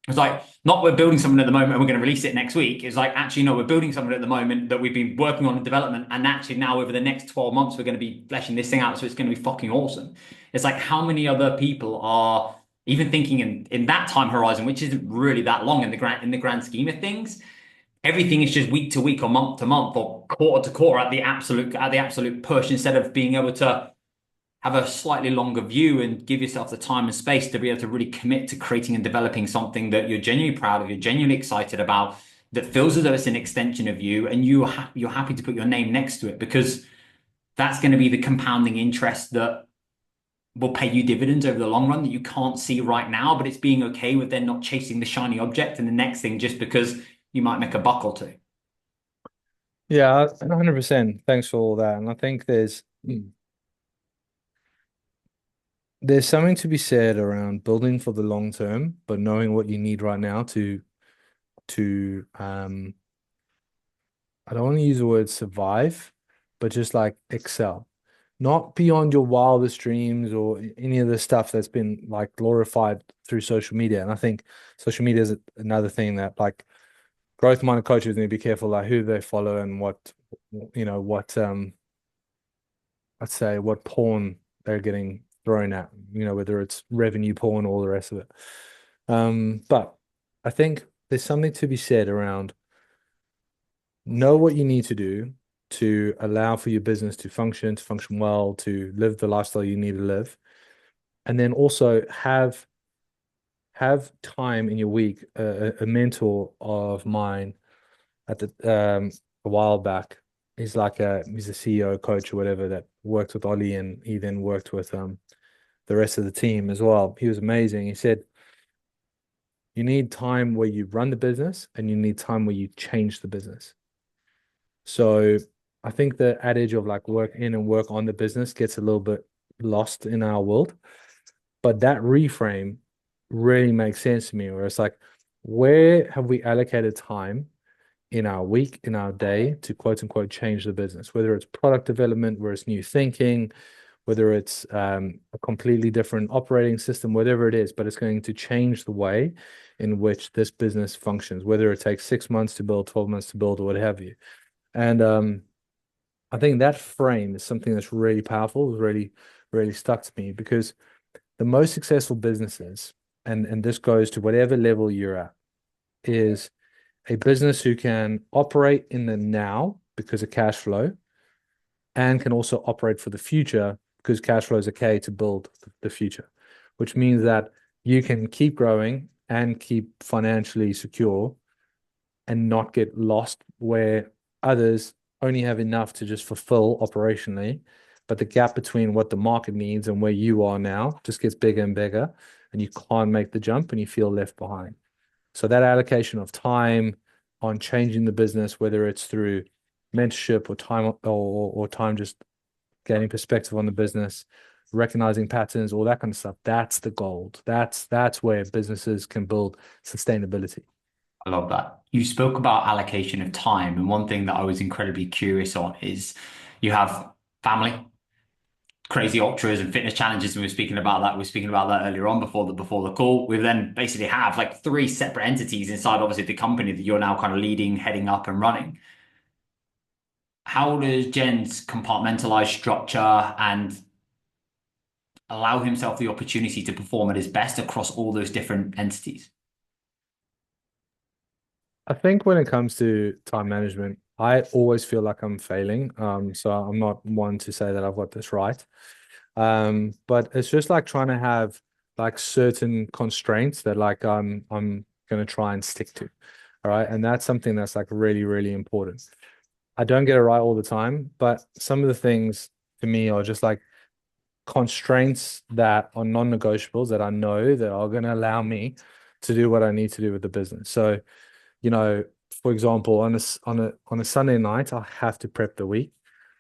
It's like, not we're building something at the moment and we're going to release it next week. It's like, actually, no, we're building something at the moment that we've been working on in development. And actually now over the next 12 months, we're going to be fleshing this thing out. So it's going to be fucking awesome. It's like, how many other people are even thinking in that time horizon, which isn't really that long in the grand scheme of things. Everything is just week to week or month to month or quarter to quarter at the absolute push instead of being able to have a slightly longer view and give yourself the time and space to be able to really commit to creating and developing something that you're genuinely proud of, you're genuinely excited about, that feels as though it's an extension of you, and you're happy to put your name next to it, because that's going to be the compounding interest that will pay you dividends over the long run that you can't see right now. But it's being okay with then not chasing the shiny object and the next thing just because you might make a buck or two. Yeah, 100%. Thanks for all that. And I think there's something to be said around building for the long term, but knowing what you need right now to I don't want to use the word survive, but just like excel. Not beyond your wildest dreams or any of the stuff that's been like glorified through social media. And I think social media is another thing that like growth minded coaches need to be careful like who they follow and what what I'd say what porn they're getting thrown at, whether it's revenue porn or all the rest of it. But I think there's something to be said around know what you need to do to allow for your business to function well, to live the lifestyle you need to live. And then also have time in your week. A mentor of mine at the a while back, he's a CEO coach or whatever that worked with Ollie, and he then worked with the rest of the team as well. He was amazing. He said you need time where you run the business and you need time where you change the business. So I think the adage of like work in and work on the business gets a little bit lost in our world. But that reframe really makes sense to me, where it's like, where have we allocated time in our week, in our day to quote unquote change the business, whether it's product development, where it's new thinking, whether it's a completely different operating system, whatever it is, but it's going to change the way in which this business functions, whether it takes 6 months to build, 12 months to build, or what have you. And I think that frame is something that's really powerful, really, really stuck to me, because the most successful businesses, and this goes to whatever level you're at, is a business who can operate in the now because of cash flow and can also operate for the future because cash flow is okay to build the future, which means that you can keep growing and keep financially secure and not get lost where others only have enough to just fulfill operationally. But the gap between what the market needs and where you are now just gets bigger and bigger, and you can't make the jump and you feel left behind. So that allocation of time on changing the business, whether it's through mentorship or time just gaining perspective on the business, recognizing patterns, all that kind of stuff, that's the gold. That's where businesses can build sustainability. I love that. You spoke about allocation of time, and one thing that I was incredibly curious on is you have family, crazy ultras and fitness challenges, and we were speaking about that. We were speaking about that earlier on before the call. We then basically have like three separate entities inside, obviously, the company that you're now kind of leading, heading up, and running. How does Jenz compartmentalize structure and allow himself the opportunity to perform at his best across all those different entities? I think when it comes to time management, I always feel like I'm failing. So I'm not one to say that I've got this right. But it's just like trying to have like certain constraints that like I'm gonna try and stick to. All right. And that's something that's like really, really important. I don't get it right all the time, but some of the things to me are just like constraints that are non-negotiables that I know that are going to allow me to do what I need to do with the business. So, for example, on a Sunday night, I have to prep the week.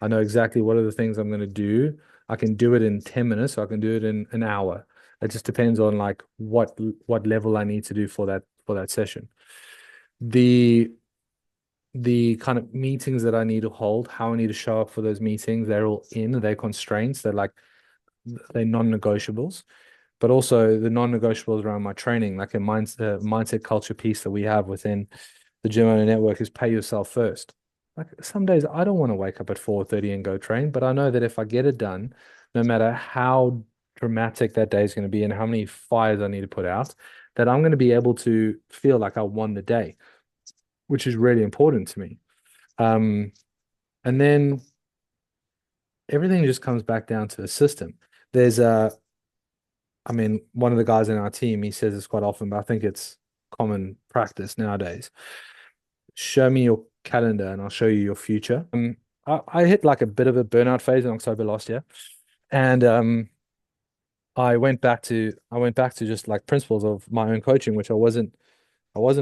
I know exactly what are the things I'm going to do. I can do it in 10 minutes, or I can do it in an hour. It just depends on like what level I need to do for that session. The kind of meetings that I need to hold, how I need to show up for those meetings, they're constraints. They're non-negotiables, but also the non-negotiables around my training, like a mindset culture piece that we have within the gym owner network is pay yourself first. Like some days I don't want to wake up at 4:30 and go train, but I know that if I get it done, no matter how dramatic that day is going to be and how many fires I need to put out, that I'm going to be able to feel like I won the day, which is really important to me. And then everything just comes back down to a system. there's a, I mean, one of the guys in our team, he says this quite often, but I think it's common practice nowadays. Show me your calendar and I'll show you your future. I hit like a bit of a burnout phase in October last year. And I went back to just like principles of my own coaching, which I wasn't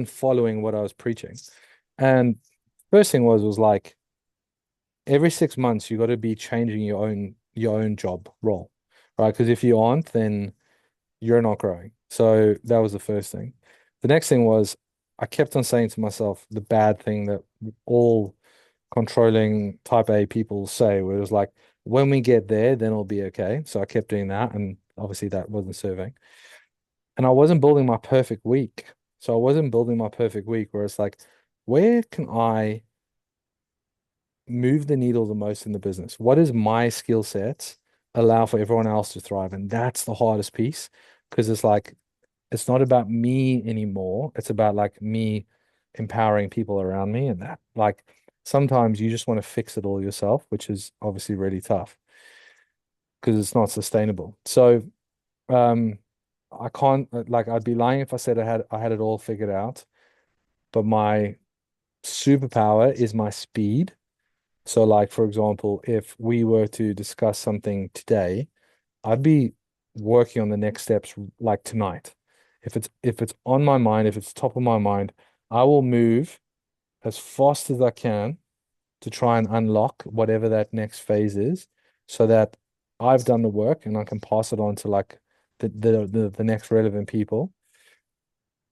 following what I was preaching. And first thing was like every 6 months you got to be changing your own job role, right? Because if you aren't, then you're not growing. So that was the first thing. The next thing was I kept on saying to myself the bad thing that all controlling type A people say, where it was like, when we get there, then it'll be okay. So I kept doing that, and obviously that wasn't serving. And I wasn't building my perfect week. So I wasn't building my perfect week where it's like, where can I move the needle the most in the business? What is my skill sets allow for everyone else to thrive? And that's the hardest piece because it's like it's not about me anymore. It's about like me empowering people around me. And that like sometimes you just want to fix it all yourself, which is obviously really tough because it's not sustainable. So um I can't like I'd be lying if I said I had it all figured out, but my superpower is my speed. So like for example, if we were to discuss something today, I'd be working on the next steps like tonight. If it's on my mind, if it's top of my mind, I will move as fast as I can to try and unlock whatever that next phase is, so that I've done the work and I can pass it on to like the next relevant people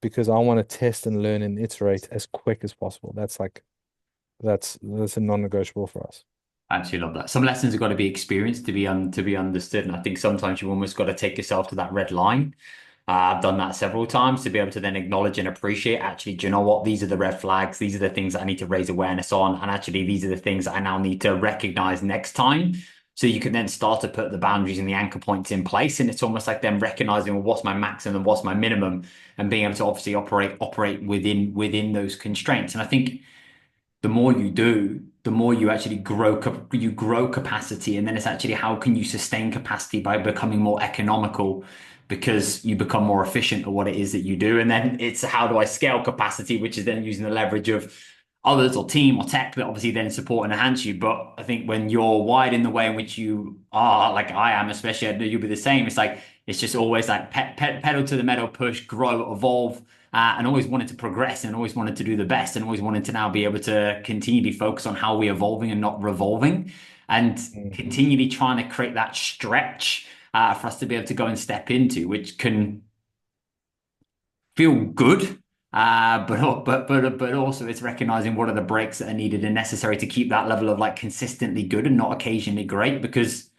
because I want to test and learn and iterate as quick as possible. That's a non-negotiable for us. I absolutely love that. Some lessons have got to be experienced to be understood, and I think sometimes you almost got to take yourself to that red line. I've done that several times to be able to then acknowledge and appreciate, actually, do you know what? These are the red flags. These are the things that I need to raise awareness on. And actually, these are the things that I now need to recognize next time. So you can then start to put the boundaries and the anchor points in place. And it's almost like them recognizing, well, what's my maximum and what's my minimum, and being able to obviously operate within those constraints. And I think the more you do, the more you actually grow capacity, and then it's actually how can you sustain capacity by becoming more economical because you become more efficient at what it is that you do, and then it's how do I scale capacity, which is then using the leverage of others or team or tech that obviously then support and enhance you. But I think when you're wired in the way in which you are, like I am, especially I know you'll be the same. It's like it's just always like pedal to the metal, push, grow, evolve, and always wanted to progress and always wanted to do the best and always wanted to now be able to continually focus on how we're evolving and not revolving and Mm. continually trying to create that stretch for us to be able to go and step into, which can feel good. But also it's recognizing what are the breaks that are needed and necessary to keep that level of like consistently good and not occasionally great because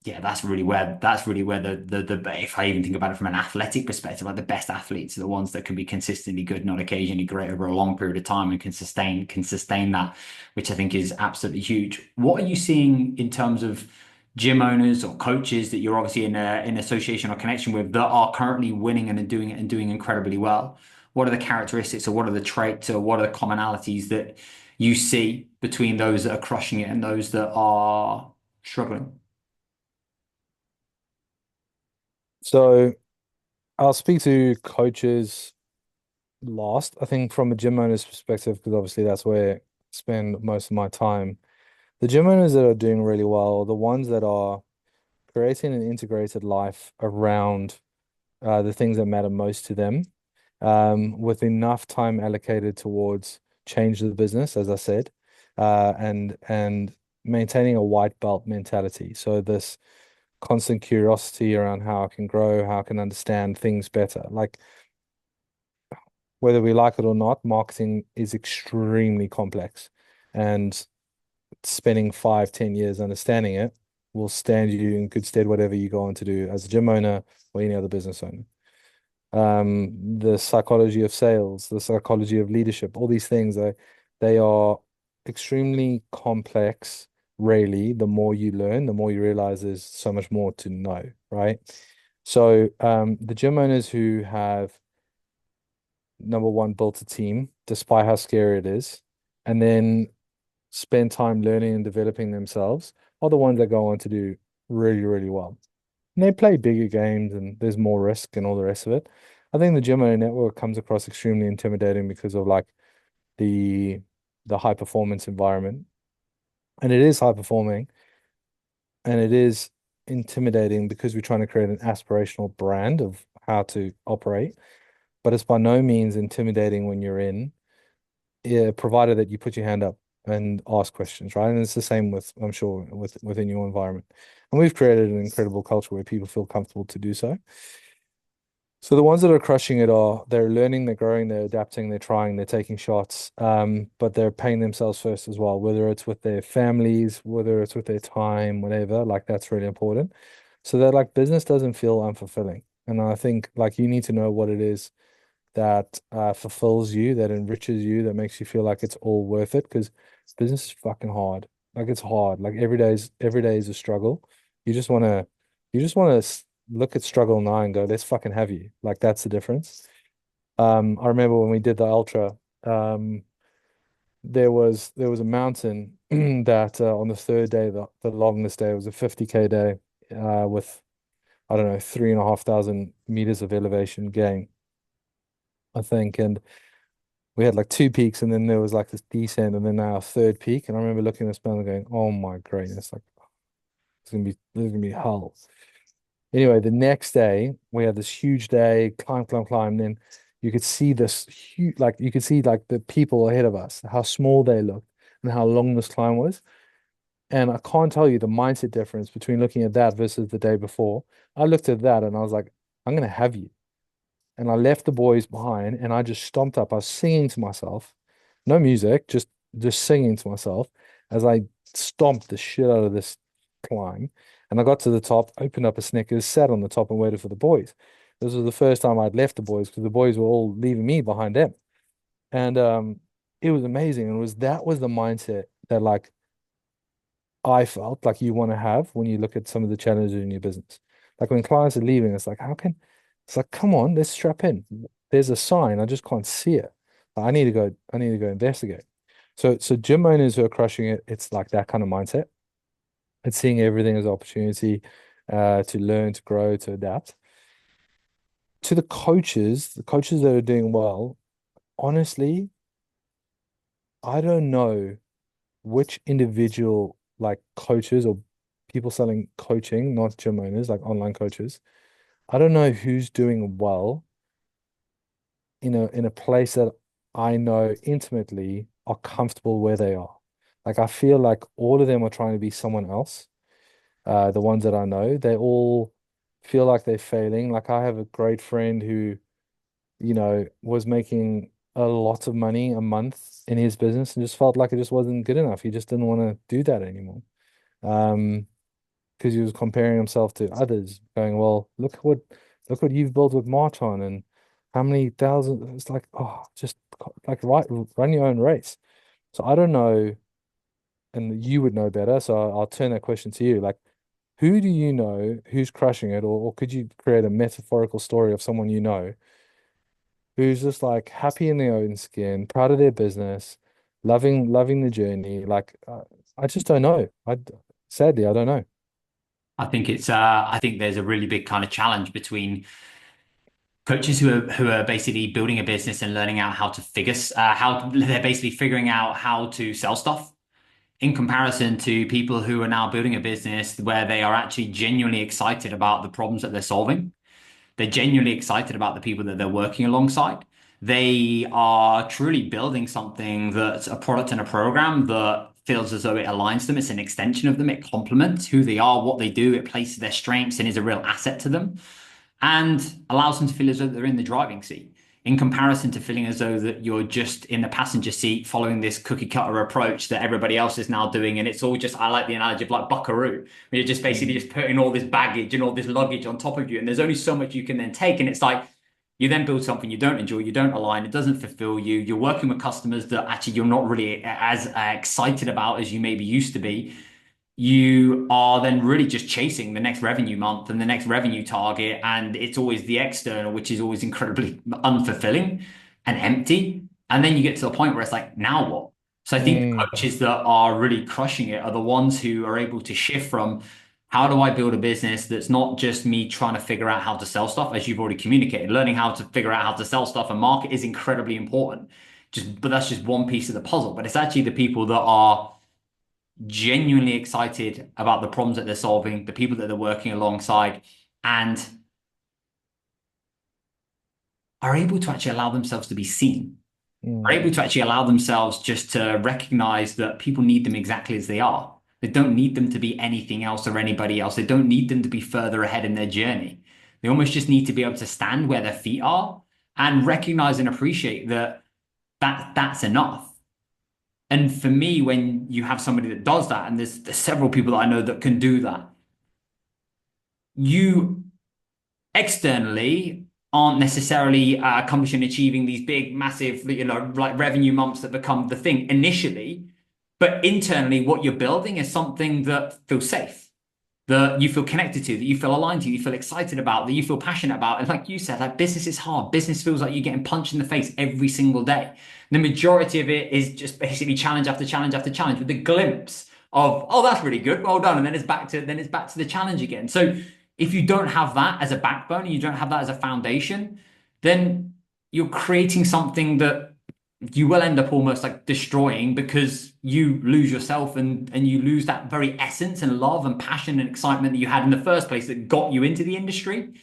yeah, that's really where the if I even think about it from an athletic perspective, like the best athletes are the ones that can be consistently good, not occasionally great over a long period of time and can sustain that, which I think is absolutely huge. What are you seeing in terms of gym owners or coaches that you're obviously in association or connection with that are currently winning and are doing it and doing incredibly well? What are the characteristics or what are the traits or what are the commonalities that you see between those that are crushing it and those that are struggling? So I'll speak to coaches last. I think from a gym owner's perspective, because obviously that's where I spend most of my time. The gym owners that are doing really well are the ones that are creating an integrated life around the things that matter most to them, with enough time allocated towards change the business, as I said, and maintaining a white belt mentality. So this constant curiosity around how I can grow, how I can understand things better. Like whether we like it or not, marketing is extremely complex, and spending 5, 10 years understanding it will stand you in good stead whatever you go on to do as a gym owner or any other business owner. The psychology of sales, the psychology of leadership, all these things they are extremely complex. Really, the more you learn, the more you realize there's so much more to know, right? So, the gym owners who have number one built a team, despite how scary it is, and then spend time learning and developing themselves, are the ones that go on to do really, really well. And they play bigger games and there's more risk and all the rest of it. I think the gym owner network comes across extremely intimidating because of like the the high performance environment. And it is high performing and it is intimidating because we're trying to create an aspirational brand of how to operate. But it's by no means intimidating when you're in, yeah, provided that you put your hand up and ask questions, right? And it's the same with, I'm sure, within your environment. And we've created an incredible culture where people feel comfortable to do so. So the ones that are crushing it are they're learning, they're growing, they're adapting, they're trying, they're taking shots. But they're paying themselves first as well, whether it's with their families, whether it's with their time, whatever, like that's really important. So that like business doesn't feel unfulfilling. And I think like you need to know what it is that fulfills you, that enriches you, that makes you feel like it's all worth it. Because business is fucking hard. Like it's hard. Like every day is a struggle. You just wanna you just wanna look at struggle now and go, let's fucking have you. Like that's the difference. I remember when we did the ultra, there was a mountain that on the third day, the longest day, it was a 50K day, with I don't know, 3,500 meters of elevation gain, I think. And we had like two peaks and then there was like this descent and then our third peak. And I remember looking at this mountain going, oh my greatness, like this is gonna be hell. Anyway, the next day we had this huge day, climb, climb, climb. Then you could see this huge, like you could see like the people ahead of us, how small they looked and how long this climb was. And I can't tell you the mindset difference between looking at that versus the day before. I looked at that and I was like, I'm gonna have you. And I left the boys behind and I just stomped up. I was singing to myself, no music, just singing to myself as I stomped the shit out of this climb. And I got to the top, opened up a Snickers, sat on the top and waited for the boys. This was the first time I'd left the boys because the boys were all leaving me behind them. And it was amazing. And that was the mindset that like I felt like you want to have when you look at some of the challenges in your business. Like when clients are leaving, it's like, come on, let's strap in. There's a sign, I just can't see it. I need to go investigate. So gym owners who are crushing it, it's like that kind of mindset. It's seeing everything as opportunity, to learn, to grow, to adapt. To the coaches that are doing well, honestly, I don't know which individual like coaches or people selling coaching, not gym owners, like online coaches. I don't know who's doing well in a place that I know intimately are comfortable where they are. Like I feel like all of them are trying to be someone else. The ones that I know, they all feel like they're failing. Like I have a great friend who, was making a lot of money a month in his business and just felt like it just wasn't good enough. He just didn't want to do that anymore. Um, because he was comparing himself to others, going, "Well, look what you've built with Marchon and how many thousand." It's like, oh, just like run your own race. So I don't know, and you would know better. So I'll turn that question to you. Like, who do you know who's crushing it, or could you create a metaphorical story of someone you know who's just like happy in their own skin, proud of their business, loving the journey? Like, I just don't know. Sadly, I don't know. I think there's a really big kind of challenge between coaches who are basically building a business and learning out how to how they're basically figuring out how to sell stuff in comparison to people who are now building a business where they are actually genuinely excited about the problems that they're solving. They're genuinely excited about the people that they're working alongside. They are truly building something that's a product and a program that feels as though it aligns them. It's an extension of them. It complements who they are, what they do. It places their strengths and is a real asset to them and allows them to feel as though they're in the driving seat. In comparison to feeling as though that you're just in the passenger seat following this cookie cutter approach that everybody else is now doing. And it's all just, I like the analogy of like buckaroo, where you're just basically just putting all this baggage and all this luggage on top of you. And there's only so much you can then take. And it's like, you then build something you don't enjoy, you don't align, it doesn't fulfill you. You're working with customers that actually you're not really as excited about as you maybe used to be. You are then really just chasing the next revenue month and the next revenue target. And it's always the external, which is always incredibly unfulfilling and empty. And then you get to the point where it's like, now what? So I think the Mm, coaches that are really crushing it are the ones who are able to shift from how do I build a business that's not just me trying to figure out how to sell stuff, as you've already communicated. Learning how to figure out how to sell stuff and market is incredibly important. But that's just one piece of the puzzle. But it's actually the people that are genuinely excited about the problems that they're solving, the people that they're working alongside, and are able to actually allow themselves to be seen, are able to actually allow themselves just to recognize that people need them exactly as they are. They don't need them to be anything else or anybody else. They don't need them to be further ahead in their journey. They almost just need to be able to stand where their feet are and recognize and appreciate that's enough. And for me, when you have somebody that does that, and there's several people that I know that can do that, you externally aren't necessarily accomplishing, achieving these big, massive, like revenue months that become the thing initially. But internally, what you're building is something that feels safe, that you feel connected to, that you feel aligned to, you feel excited about, that you feel passionate about. And like you said, like business is hard. Business feels like you're getting punched in the face every single day. The majority of it is just basically challenge after challenge after challenge with a glimpse of, oh, that's really good, well done. And then it's back to the challenge again. So if you don't have that as a backbone and you don't have that as a foundation, then you're creating something that you will end up almost like destroying because you lose yourself and you lose that very essence and love and passion and excitement that you had in the first place that got you into the industry.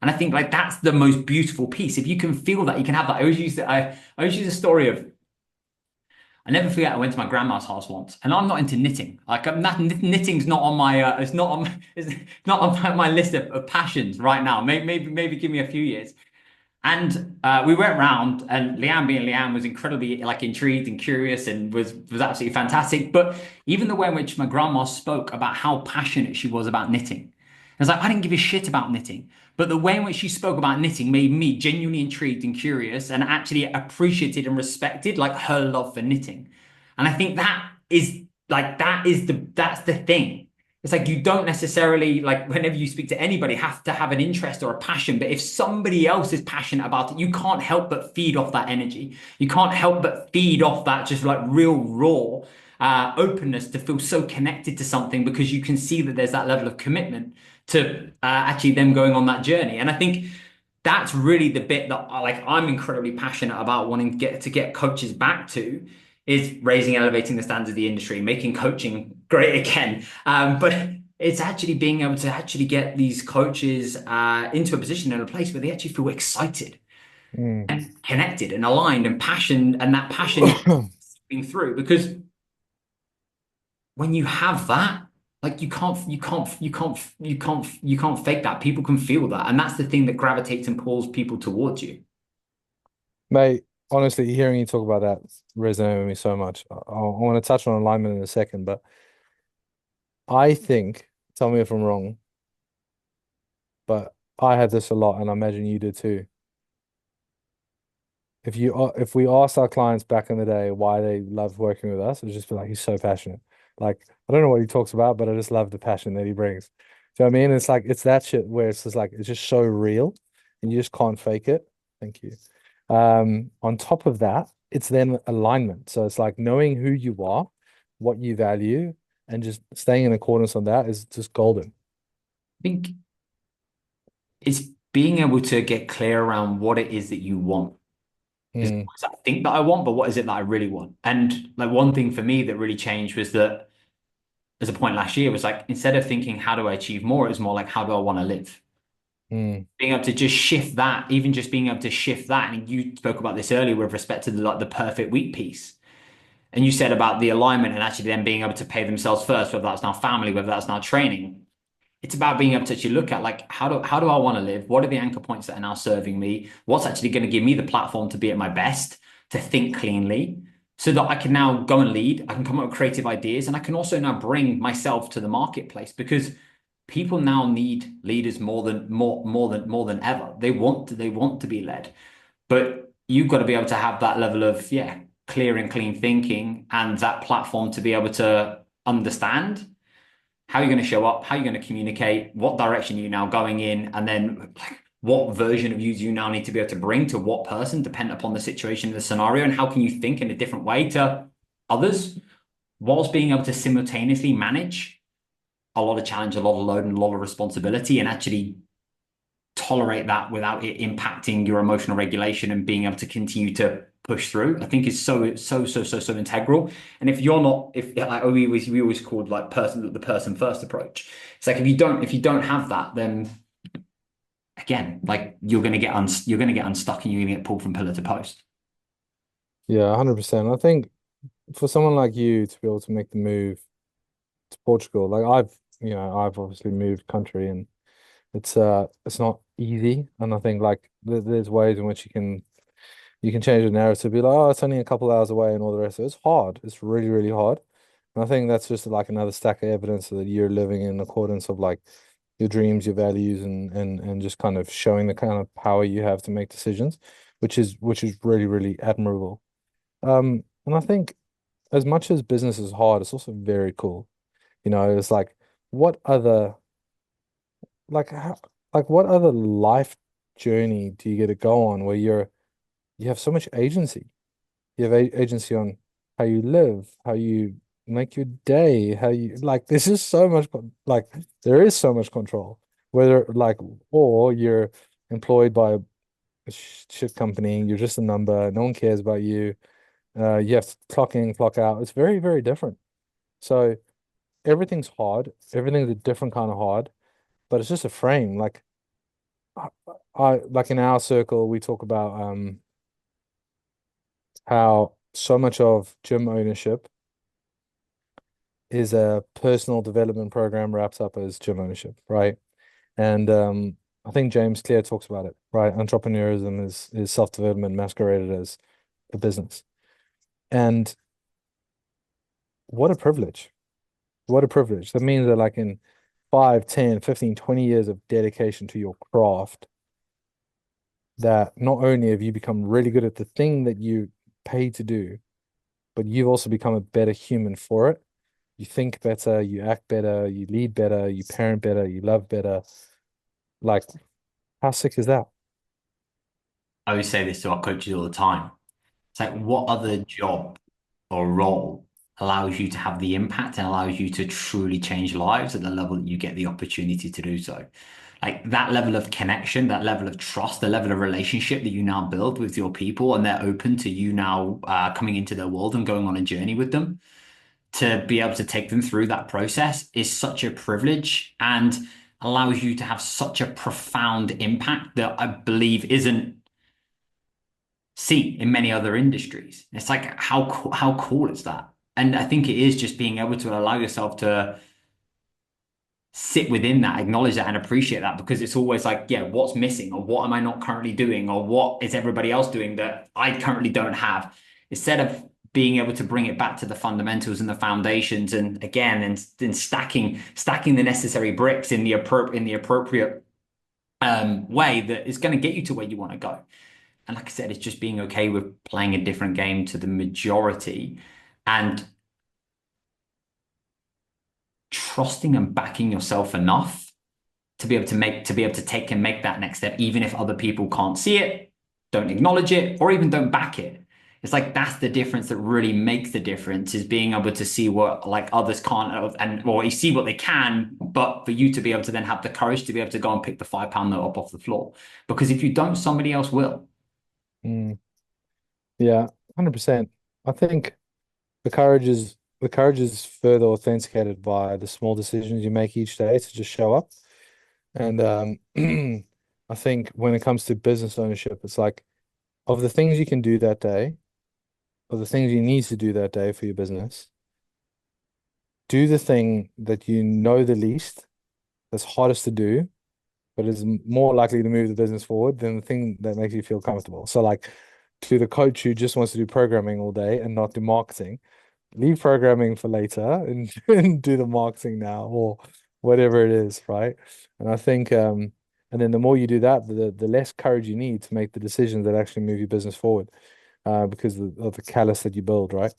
And I think like that's the most beautiful piece. If you can feel that, you can have that. I always use a story of, I never forget, I went to my grandma's house once, and I'm not into knitting. Like knitting's not on my it's not on my list of passions right now. Maybe give me a few years. And we went round, and Leanne, being Leanne, was incredibly like intrigued and curious, and was absolutely fantastic. But even the way in which my grandma spoke about how passionate she was about knitting, I was like, I didn't give a shit about knitting, but the way in which she spoke about knitting made me genuinely intrigued and curious, and actually appreciated and respected like her love for knitting. And I think that's the thing. It's like you don't necessarily, like, whenever you speak to anybody, have to have an interest or a passion. But if somebody else is passionate about it, you can't help but feed off that energy. You can't help but feed off that just like real raw openness to feel so connected to something, because you can see that there's that level of commitment to actually them going on that journey. And I think that's really the bit that like I'm incredibly passionate about wanting to get coaches back to, is raising, elevating the standards of the industry, making coaching great again. But it's actually being able to actually get these coaches into a position and a place where they actually feel excited and connected and aligned and passion, and that passion being through. Because when you have that, like you can't fake that. People can feel that, and that's the thing that gravitates and pulls people towards you. Mate, honestly, hearing you talk about that resonated with me so much. I want to touch on alignment in a second, but I think, tell me if I'm wrong, but I had this a lot, and I imagine you did too. If we asked our clients back in the day why they loved working with us, it would just be like, he's so passionate. Like, I don't know what he talks about, but I just love the passion that he brings. Do you know what I mean? It's like, it's that shit where it's just like, it's just so real and you just can't fake it. Thank you. On top of that, it's then alignment. So it's like knowing who you are, what you value, and just staying in accordance on that is just golden. I think it's being able to get clear around what it is that you want. Is what I think that I want, but what is it that I really want? And like one thing for me that really changed was that, as a point last year, was like, instead of thinking how do I achieve more, it was more like how do I want to live? Being able to just shift that, even just being able to shift that. And you spoke about this earlier with respect to the perfect week piece. And you said about the alignment and actually them being able to pay themselves first, whether that's now family, whether that's now training. It's about being able to actually look at like, how do I want to live? What are the anchor points that are now serving me? What's actually going to give me the platform to be at my best, to think cleanly, so that I can now go and lead. I can come up with creative ideas, and I can also now bring myself to the marketplace, because people now need leaders more than ever. They want to be led, but you've got to be able to have that level of clear and clean thinking and that platform to be able to understand how you're going to show up, how you're going to communicate, what direction you're now going in, and then what version of you do you now need to be able to bring to what person, depending upon the situation, the scenario, and how can you think in a different way to others, whilst being able to simultaneously manage a lot of challenge, a lot of load, and a lot of responsibility, and actually tolerate that without it impacting your emotional regulation and being able to continue to push through, I think is so integral. And if you're not, if like we always called like the person first approach. It's like if you don't have that, then again, like you're gonna get unstuck and you're gonna get pulled from pillar to post. Yeah, 100%. I think for someone like you to be able to make the move to Portugal, like I've obviously moved country and it's not easy. And I think like there's ways in which you can change the narrative, be like, oh, it's only a couple hours away and all the rest of it. It's hard. It's really, really hard. And I think that's just like another stack of evidence that you're living in accordance of like your dreams, your values, and just kind of showing the kind of power you have to make decisions, which is really, really admirable. And I think as much as business is hard, it's also very cool. It's like what other like how, like what other life journey do you get to go on where you have so much agency? You have agency on how you live, how you make your day, how you like. This is so much like there is so much control. Whether like or you're employed by a shit company, you're just a number. No one cares about you. You have to clock in, clock out. It's very, very different. So everything's hard. Everything's a different kind of hard, but it's just a frame. Like I, I like in our circle, we talk about how so much of gym ownership is a personal development program wrapped up as gym ownership, right? And I think James Clear talks about it, right? Entrepreneurism is self-development masqueraded as a business. And what a privilege. What a privilege. That means that like in 5, 10, 15, 20 years of dedication to your craft, that not only have you become really good at the thing that you paid to do, but you've also become a better human for it. You think better, you act better, you lead better, you parent better, you love better. Like, how sick is that? I always say this to our coaches all the time. It's like, what other job or role allows you to have the impact and allows you to truly change lives at the level that you get the opportunity to do so? Like that level of connection, that level of trust, the level of relationship that you now build with your people, and they're open to you now coming into their world and going on a journey with them to be able to take them through that process is such a privilege and allows you to have such a profound impact that I believe isn't see in many other industries. It's like how cool is that? And I think it is just being able to allow yourself to sit within that, acknowledge that, and appreciate that because it's always like, yeah, what's missing, or what am I not currently doing, or what is everybody else doing that I currently don't have? Instead of being able to bring it back to the fundamentals and the foundations, and again, and then stacking the necessary bricks in the appropriate way that is going to get you to where you want to go. And like I said, it's just being okay with playing a different game to the majority and trusting and backing yourself enough to be able to take and make that next step, even if other people can't see it, don't acknowledge it, or even don't back it. It's like that's the difference that really makes the difference is being able to see what like others can't and or you see what they can, but for you to be able to then have the courage to be able to go and pick the £5 note up off the floor. Because if you don't, somebody else will. Mm, yeah, 100%. I think the courage is further authenticated by the small decisions you make each day to just show up. And I think when it comes to business ownership, it's like of the things you can do that day, of the things you need to do that day for your business, do the thing that you know the least, that's hardest to do, but is more likely to move the business forward than the thing that makes you feel comfortable. So, like to the coach who just wants to do programming all day and not do marketing, leave programming for later and, and do the marketing now or whatever it is, right? And I think, and then the more you do that, the less courage you need to make the decisions that actually move your business forward, because of the callus that you build, right?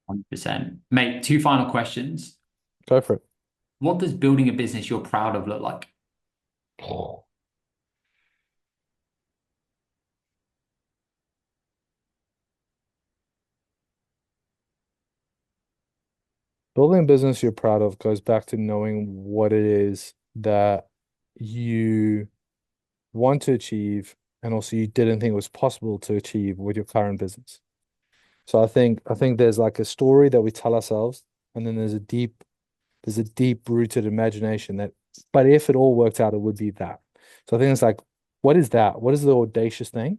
100%. Mate, two final questions. Go for What does building a business you're proud of look like? it. Building a business you're proud of goes back to knowing what it is that you want to achieve and also you didn't think it was possible to achieve with your current business. So I think there's like a story that we tell ourselves, and then there's a deep rooted imagination that, but if it all worked out, it would be that. So I think it's like, what is that? What is the audacious thing?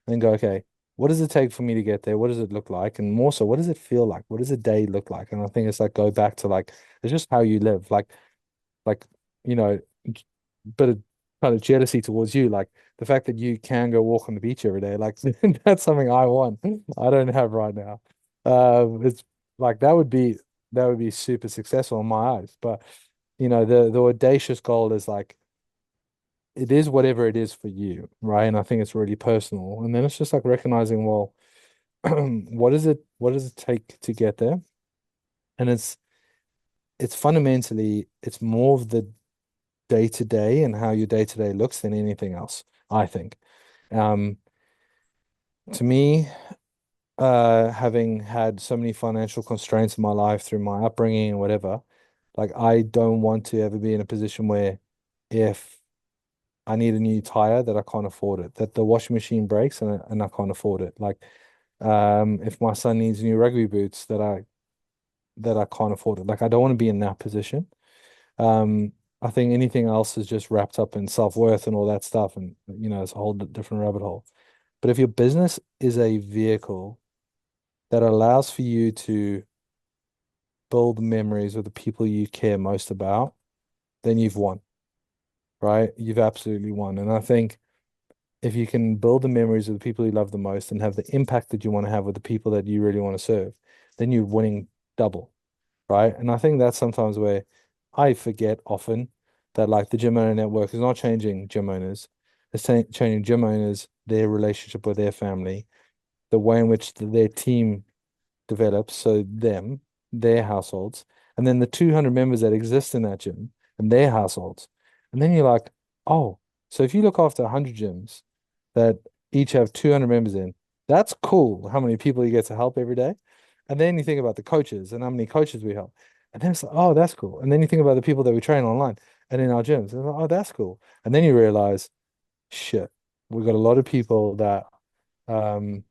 And then go, okay, what does it take for me to get there? What does it look like? And more so, what does it feel like? What does a day look like? And I think it's like go back to like it's just how you live. Like, you know, bit of kind of jealousy towards you, like the fact that you can go walk on the beach every day, like that's something I want. I don't have right now. It's like that would be super successful in my eyes. But the audacious goal is like it is whatever it is for you, right? And I think it's really personal. And then it's just like recognizing, well, what does it take to get there? And it's fundamentally it's more of the day to day and how your day to day looks than anything else, I think. Um, to me, having had so many financial constraints in my life through my upbringing and whatever, like I don't want to ever be in a position where if I need a new tire that I can't afford it, that the washing machine breaks and I can't afford it. Like, if my son needs new rugby boots that I can't afford it. Like I don't want to be in that position. Um, I think anything else is just wrapped up in self-worth and all that stuff, and it's a whole different rabbit hole. But if your business is a vehicle that allows for you to build memories with the people you care most about, then you've won, right? You've absolutely won. And I think if you can build the memories of the people you love the most and have the impact that you want to have with the people that you really want to serve, then you're winning double, right? And I think that's sometimes where I forget often that like the gym owner network is not changing gym owners, it's changing gym owners, their relationship with their family, the way in which their team develops, so them, their households, and then the 200 members that exist in that gym and their households. And then you're like, oh, so if you look after 100 gyms that each have 200 members in, that's cool how many people you get to help every day. And then you think about the coaches and how many coaches we help. And then it's like, oh, that's cool. And then you think about the people that we train online and in our gyms. And like, oh, that's cool. And then you realize, shit, we've got a lot of people that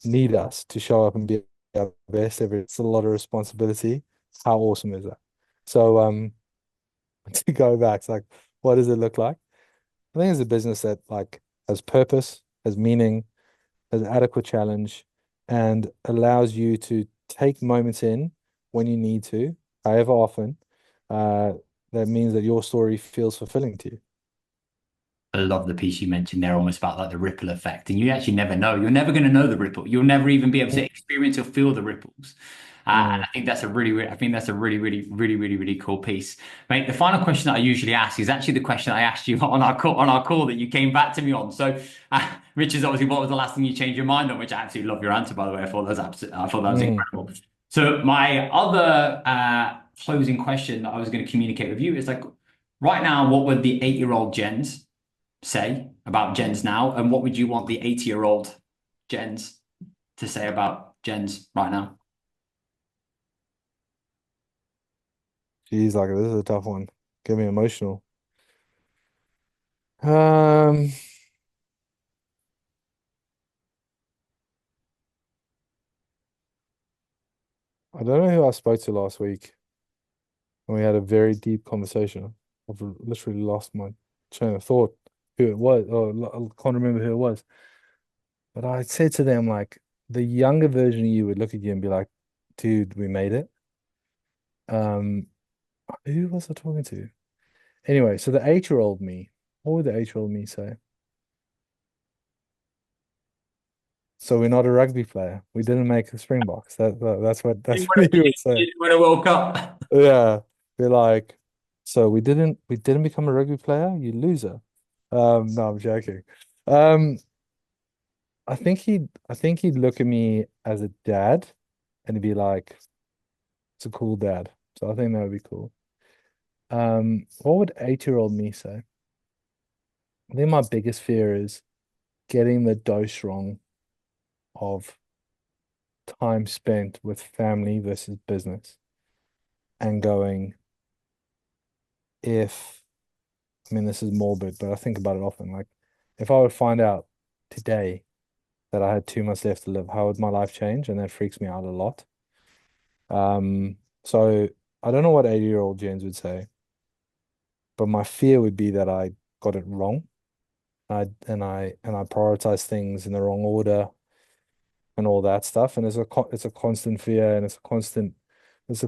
need us to show up and be our best every. It's a lot of responsibility. How awesome is that? So to go back, it's like, what does it look like? I think it's a business that like has purpose, has meaning, has adequate challenge, and allows you to take moments in when you need to, however often. Uh, that means that your story feels fulfilling to you. I love the piece you mentioned there, almost about like the ripple effect. And you actually never know. You're never going to know the ripple. You'll never even be able to experience or feel the ripples. And Mm. I think that's I think that's a really, really, really, really, really cool piece, mate. The final question that I usually ask is actually the question I asked you on our call that you came back to me on. So, Rich is obviously what was the last thing you changed your mind on? Which I absolutely love your answer, by the way. I thought that was Mm. incredible. So, my other closing question that I was going to communicate with you is like, right now, what would the 8-year-old Jens say about Jenz now, and what would you want the 80-year-old Jenz to say about Jenz right now? Geez, like this is a tough one. Get me emotional. Um, I don't know who I spoke to last week, and we had a very deep conversation. I've literally lost my train of thought who it was, or I can't remember who it was. But I said to them, like, the younger version of you would look at you and be like, dude, we made it. Um, who was I talking to? Anyway, so the 8-year-old me, what would the 8-year-old me say? So we're not a rugby player. We didn't make the Springboks. That's what he would say. You win a World Cup. Yeah. Be like, so we didn't become a rugby player, you loser. No, I'm joking. Um, I think he'd look at me as a dad and he'd be like, it's a cool dad. So I think that would be cool. What would 8-year-old me say? I think my biggest fear is getting the dose wrong of time spent with family versus business. and going, if, I mean, this is morbid, but I think about it often. Like, if I would find out today that I had 2 months left to live, how would my life change? And that freaks me out a lot. So I don't know what 80-year-old Jenz would say, but my fear would be that I got it wrong. I prioritize things in the wrong order and all that stuff. And it's a constant fear, and it's a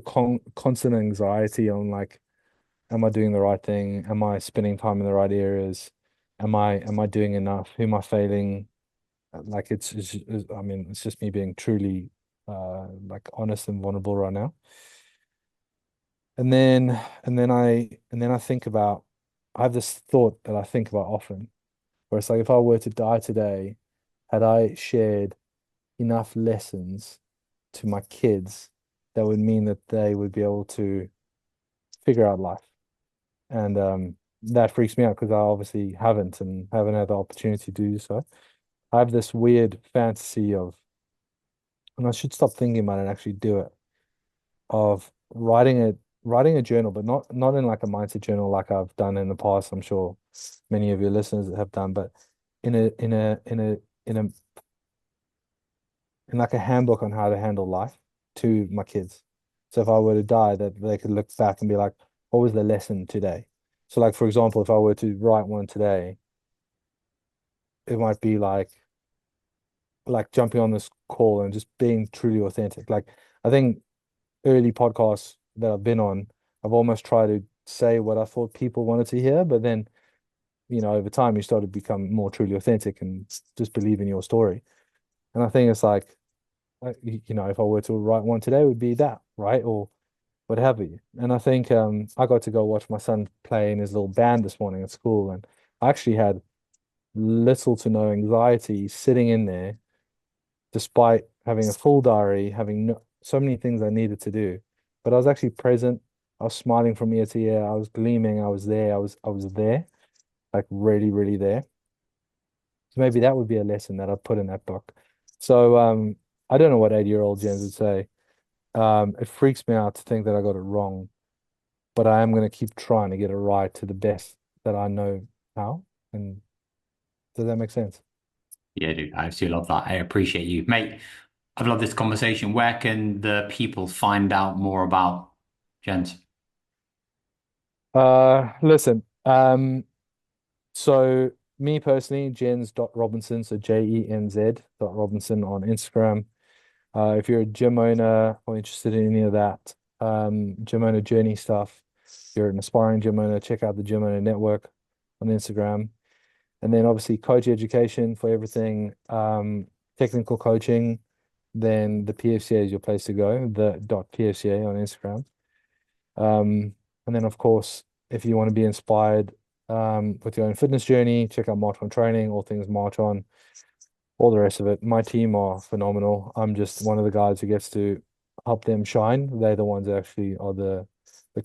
constant anxiety on, like, am I doing the right thing? Am I spending time in the right areas? Am I doing enough? Who am I failing? Like, I mean, it's just me being truly like honest and vulnerable right now. And then I think about, I have this thought that I think about often, where it's like, if I were to die today, had I shared enough lessons to my kids that would mean that they would be able to figure out life. And that freaks me out because I obviously haven't had the opportunity to do so. I have this weird fantasy of, and I should stop thinking about it and actually do it, of writing a journal, but not in like a mindset journal like I've done in the past. I'm sure many of your listeners have done, but in a in a in a in a in like a handbook on how to handle life to my kids. So if I were to die, that they could look back and be like, what was the lesson today? So, like, for example, if I were to write one today, it might be like jumping on this call and just being truly authentic. Like, I think early podcasts that I've been on, I've almost tried to say what I thought people wanted to hear, but then, over time you start to become more truly authentic and just believe in your story. And I think it's like, if I were to write one today, it would be that, right? Or what have you. And I think I got to go watch my son play in his little band this morning at school, and I actually had little to no anxiety sitting in there, despite having a full diary, having so many things I needed to do. But I was actually present. I was smiling from ear to ear. I was gleaming. I was there. I was there, like really, really there. So maybe that would be a lesson that I'd put in that book. So I don't know what 80-year-old James would say. It freaks me out to think that I got it wrong, but I am going to keep trying to get it right to the best that I know how. And does that make sense? Yeah, dude, I absolutely love that. I appreciate you, mate. I've loved this conversation. Where can the people find out more about Jenz? Listen, so me personally, Jenz.Robinson, so Jenz.Robinson on Instagram. If you're a gym owner or interested in any of that, gym owner journey stuff, if you're an aspiring gym owner, check out the Gym Owner Network on Instagram. And then obviously coach education for everything, technical coaching, then the PFCA is your place to go, the .PFCA on Instagram. And then of course, if you want to be inspired with your own fitness journey, check out Marchon Training, all things Marchon, all the rest of it. My team are phenomenal. I'm just one of the guys who gets to help them shine. They're the ones that actually are the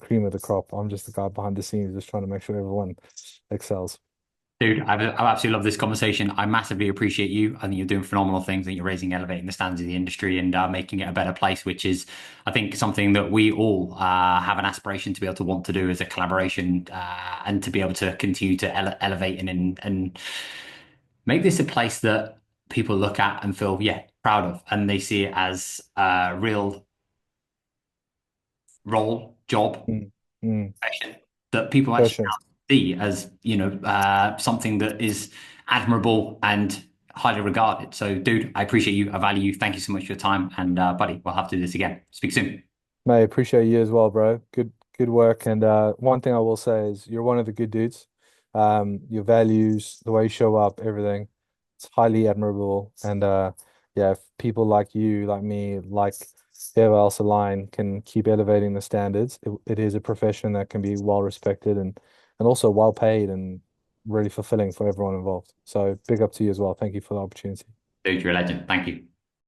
cream of the crop. I'm just the guy behind the scenes, just trying to make sure everyone excels. Dude, I've absolutely loved this conversation. I massively appreciate you. I think you're doing phenomenal things and you're elevating the standards of the industry and making it a better place, which is, I think, something that we all have an aspiration to be able to want to do as a collaboration and to be able to continue to elevate and make this a place that people look at and feel, yeah, proud of, and they see it as a real role, job, Mm, mm, profession that people actually passion. now see as, something that is admirable and highly regarded. So, dude, I appreciate you. I value you. Thank you so much for your time. And, buddy, we'll have to do this again. Speak soon. Mate, appreciate you as well, bro. Good work. And one thing I will say is you're one of the good dudes. Your values, the way you show up, everything, it's highly admirable. And yeah, if people like you, like me, like whoever else aligned can keep elevating the standards, it is a profession that can be well respected and also well paid and really fulfilling for everyone involved. So big up to you as well. Thank you for the opportunity. Dude, you're a legend. Thank you.